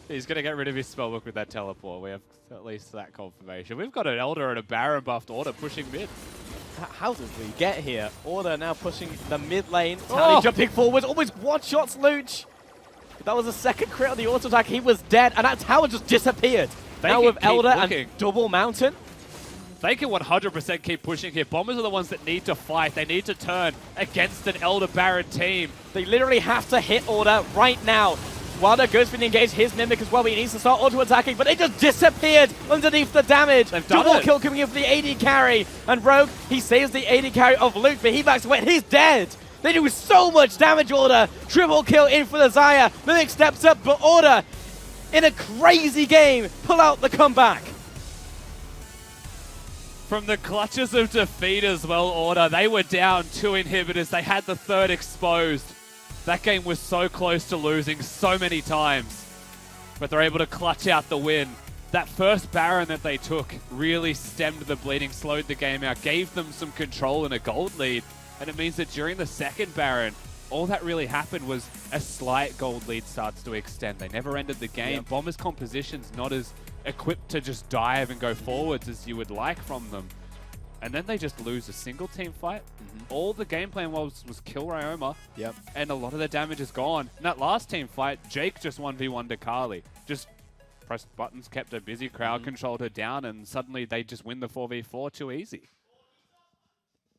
He's going to get rid of his spellbook with that teleport. We have at least that confirmation. We've got an Elder and a Baron buffed Order pushing mid. How did we get here? Order now pushing the mid lane. Tally jumping forward. Almost one-shots Luch. That was a second crit on the auto attack. He was dead, and that tower just disappeared. Now with Elder and double Mountain. They can 100% keep pushing here. Bombers are the ones that need to fight. They need to turn against an Elder Baron team. They literally have to hit Order right now. Wilder goes for the engage, his Mimic as well, but he needs to start auto-attacking, but they just disappeared underneath the damage. Double kill coming in for the AD carry. And Rogue, he saves the AD carry of Luke, but he backs away. He's dead. They do so much damage, Order. Triple kill in for the Xayah. Mimic steps up, but Order, in a crazy game, pull out the comeback. From the clutches of defeat as well, Order. They were down 2 inhibitors. They had the 3rd exposed. That game was so close to losing so many times. But they're able to clutch out the win. That first Baron that they took really stemmed the bleeding, slowed the game out, gave them some control and a gold lead. And it means that during the second Baron, all that really happened was a slight gold lead starts to extend. They never ended the game. Yep. Bombers' composition's not as equipped to just dive and go forwards as you would like from them. And then they just lose a single team fight. All the game plan was kill Ryoma. Yep. And a lot of the damage is gone. In that last team fight, Jake just 1v1'd Kali. Just pressed buttons, kept her busy, crowd controlled her down, and suddenly they just win the 4v4 too easy.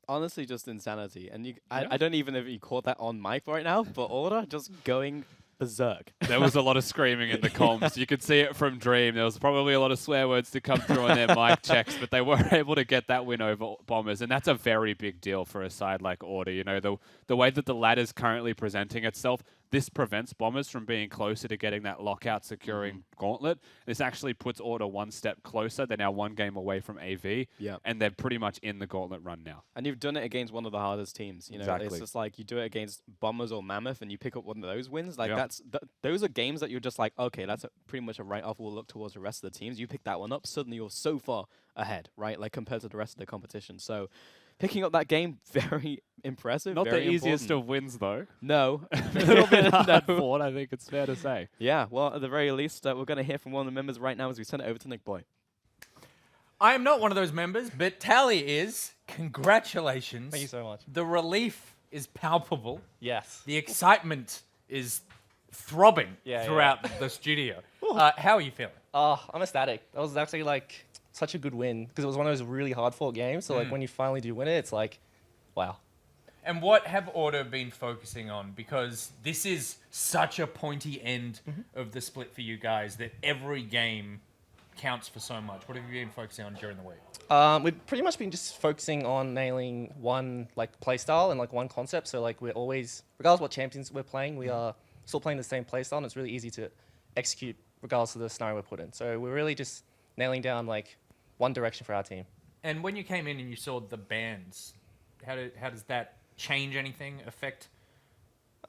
Honestly, just insanity. And I don't even know if you caught that on mic right now, but Order just going berserk. There was a lot of screaming in the comms. You could see it from Dream. There was probably a lot of swear words to come through on their mic checks, but they were able to get that win over Bombers, and that's a very big deal for a side like Order. You know, the way that the ladder's currently presenting itself, this prevents Bombers from being closer to getting that lockout securing gauntlet. This actually puts Order 1 step closer. They're now 1 game away from AV, and they're pretty much in the gauntlet run now. And you've done it against one of the hardest teams. You know, it's just like you do it against Bombers or Mammoth, and you pick up one of those wins. Like those are games that you're just like, okay, that's pretty much a write-off. We'll look towards the rest of the teams. You pick that one up, suddenly you're so far ahead, right? Like compared to the rest of the competition. So picking up that game, very impressive. Not very the easiest important. of wins, though. No. A little bit hard fought, I think it's fair to say. Yeah, well, at the very least, we're going to hear from one of the members right now as we send it over to Nick Boy. I am not one of those members, but Tally is. Congratulations. Thank you so much. The relief is palpable. Yes. The excitement is throbbing Yeah, throughout the studio. How are you feeling? I'm ecstatic. That was actually like such a good win because it was one of those really hard fought games. So like when you finally do win it, it's like, wow. And what have Order been focusing on? Because this is such a pointy end of the split for you guys that every game counts for so much. What have you been focusing on during the week? We've pretty much been just focusing on nailing one like play style and like one concept. So like we're always, regardless of what champions we're playing, we are still playing the same play style, and it's really easy to execute regardless of the scenario we're put in. So we're really just nailing down like one direction for our team. And when you came in and you saw the bans, how does that change anything? Affect?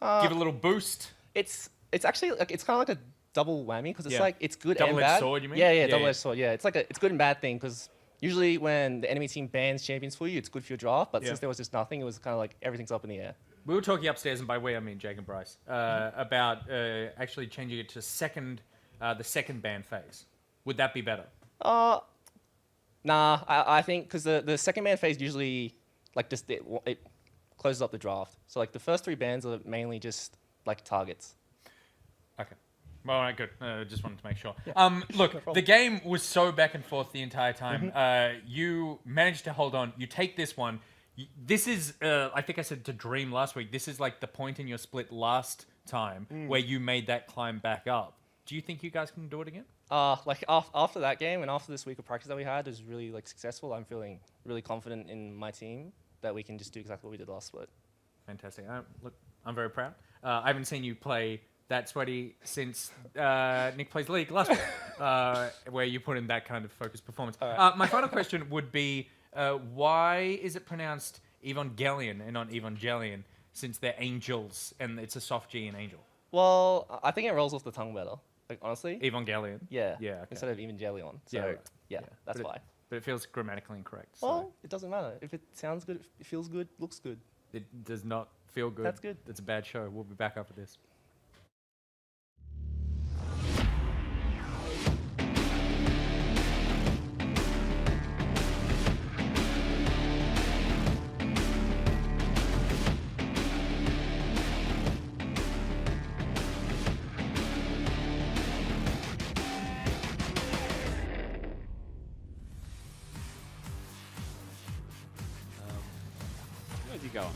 Give a little boost? It's actually like it's kind of like a double whammy because it's like it's good and Double-edged bad. sword, you mean? Yeah, double-edged sword. Yeah, it's like it's good and bad thing because usually when the enemy team bans champions for you, it's good for your draft. But since there was just nothing, it was kind of like everything's up in the air. We were talking upstairs, and by we I mean Jake and Bryce, about actually changing it to the second ban phase. Would that be better? Nah, I think because the second ban phase usually like just it closes up the draft. So like the first 3 bans are mainly just like targets. Okay. Well, all right, good. Just wanted to make sure. Look, the game was so back and forth the entire time. You managed to hold on. You take this one. This is, I think I said to Dream last week, this is like the point in your split last time where you made that climb back up. Do you think you guys can do it again? Like after that game and after this week of practice that we had was really like successful. I'm feeling really confident in my team that we can just do exactly what we did last split. Fantastic. Look, I'm very proud. I haven't seen you play that sweaty since Nick plays League last week, where you put in that kind of focused performance. Right. My final question would be, why is it pronounced Evangelion and not Evangelion, since they're angels and it's a soft G in angel? Well, I think it rolls off the tongue better. Like honestly, Evangelion. Yeah. Yeah. Okay. Instead of Evangelion. So yeah, that's why. But it feels grammatically incorrect. So. Well, it doesn't matter. If it sounds good, it feels good, looks good. It does not feel good. That's good. It's a bad show. We'll be back after this. Where's he going?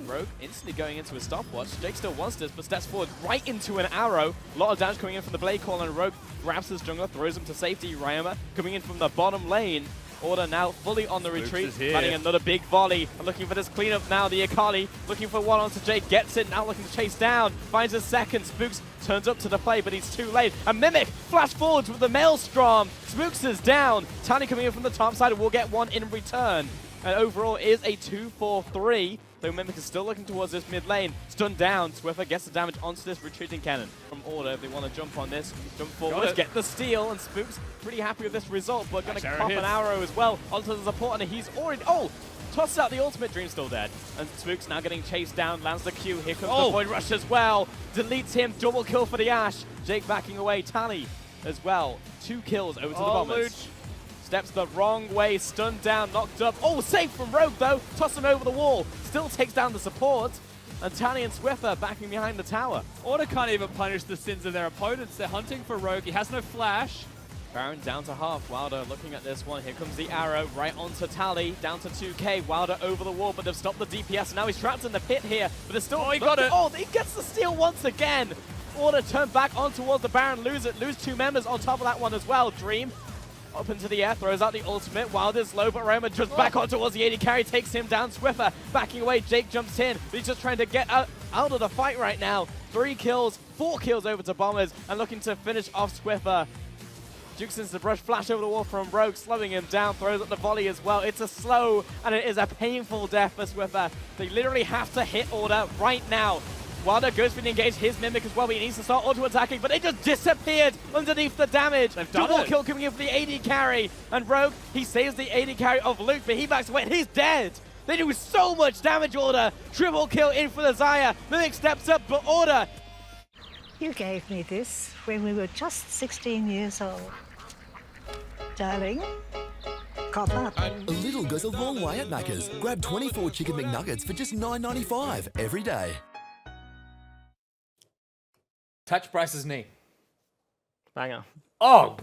Rogue instantly going into a stopwatch. Jake still wants this, but steps forward right into an arrow. A lot of damage coming in from the Blade Call, and Rogue grabs his jungler, throws him to safety. Ryoma coming in from the bottom lane. Order now fully on the retreat, is here. planning another big volley. And looking for this cleanup now, the Akali looking for one onto Jake, gets it, now looking to chase down, finds a second, Spooks turns up to the play, but he's too late. And Mimic flash forwards with the Maelstrom. Spooks is down. Tiny coming in from the top side and will get one in return. And overall is a 2-4-3. Though Mimic is still looking towards this mid lane. Stunned down. Swiffer gets the damage onto this retreating cannon from Order. If they want to jump on this, jump forward, get the steal. And Spooks pretty happy with this result, but going to pop an arrow as well onto the support. And he's already, tosses out the ultimate. Dream still dead. And Spooks now getting chased down, lands the Q. Here comes the Void Rush as well. Deletes him, double kill for the Ashe. Jake backing away, Tally as well. 2 kills over to the Bombers. Steps the wrong way, stunned down, knocked up. Safe from Rogue though. Toss him over the wall. Still takes down the support. And Tally and Swiffer backing behind the tower. Order can't even punish the sins of their opponents. They're hunting for Rogue. He has no flash. Baron down to half. Wilder looking at this one. Here comes the arrow right onto Tally. Down to 2k. Wilder over the wall, but they've stopped the DPS. And now he's trapped in the pit here. But there's still. He got it. He gets the steal once again. Order turn back on towards the Baron. Lose it. Lose 2 members on top of that one as well. Dream up into the air, throws out the ultimate. Wilder's low, but Roma just back on towards the AD carry, takes him down. Swiffer backing away. Jake jumps in, but he's just trying to get out of the fight right now. 3 kills, 4 kills over to Bombers, and looking to finish off Swiffer. Jukes into the brush, flash over the wall from Rogue, slowing him down, throws up the volley as well. It's a slow, and it is a painful death for Swiffer. They literally have to hit Order right now. Wilder goes for the engage, his Mimic as well, but he needs to start auto-attacking, but they just disappeared underneath the damage. Double kill coming in for the AD carry, and Rogue, he saves the AD carry of Luke, but he backs away, and he's dead. They do so much damage, Order. Triple kill in for the Xayah. Mimic steps up, but Order. You gave me this when we were just 16 years old. Darling, cop up. A little goes a long way at Macca's. Grab 24 Chicken McNuggets for just $9.95 every day. Touch Bryce's knee. Banger. Oh,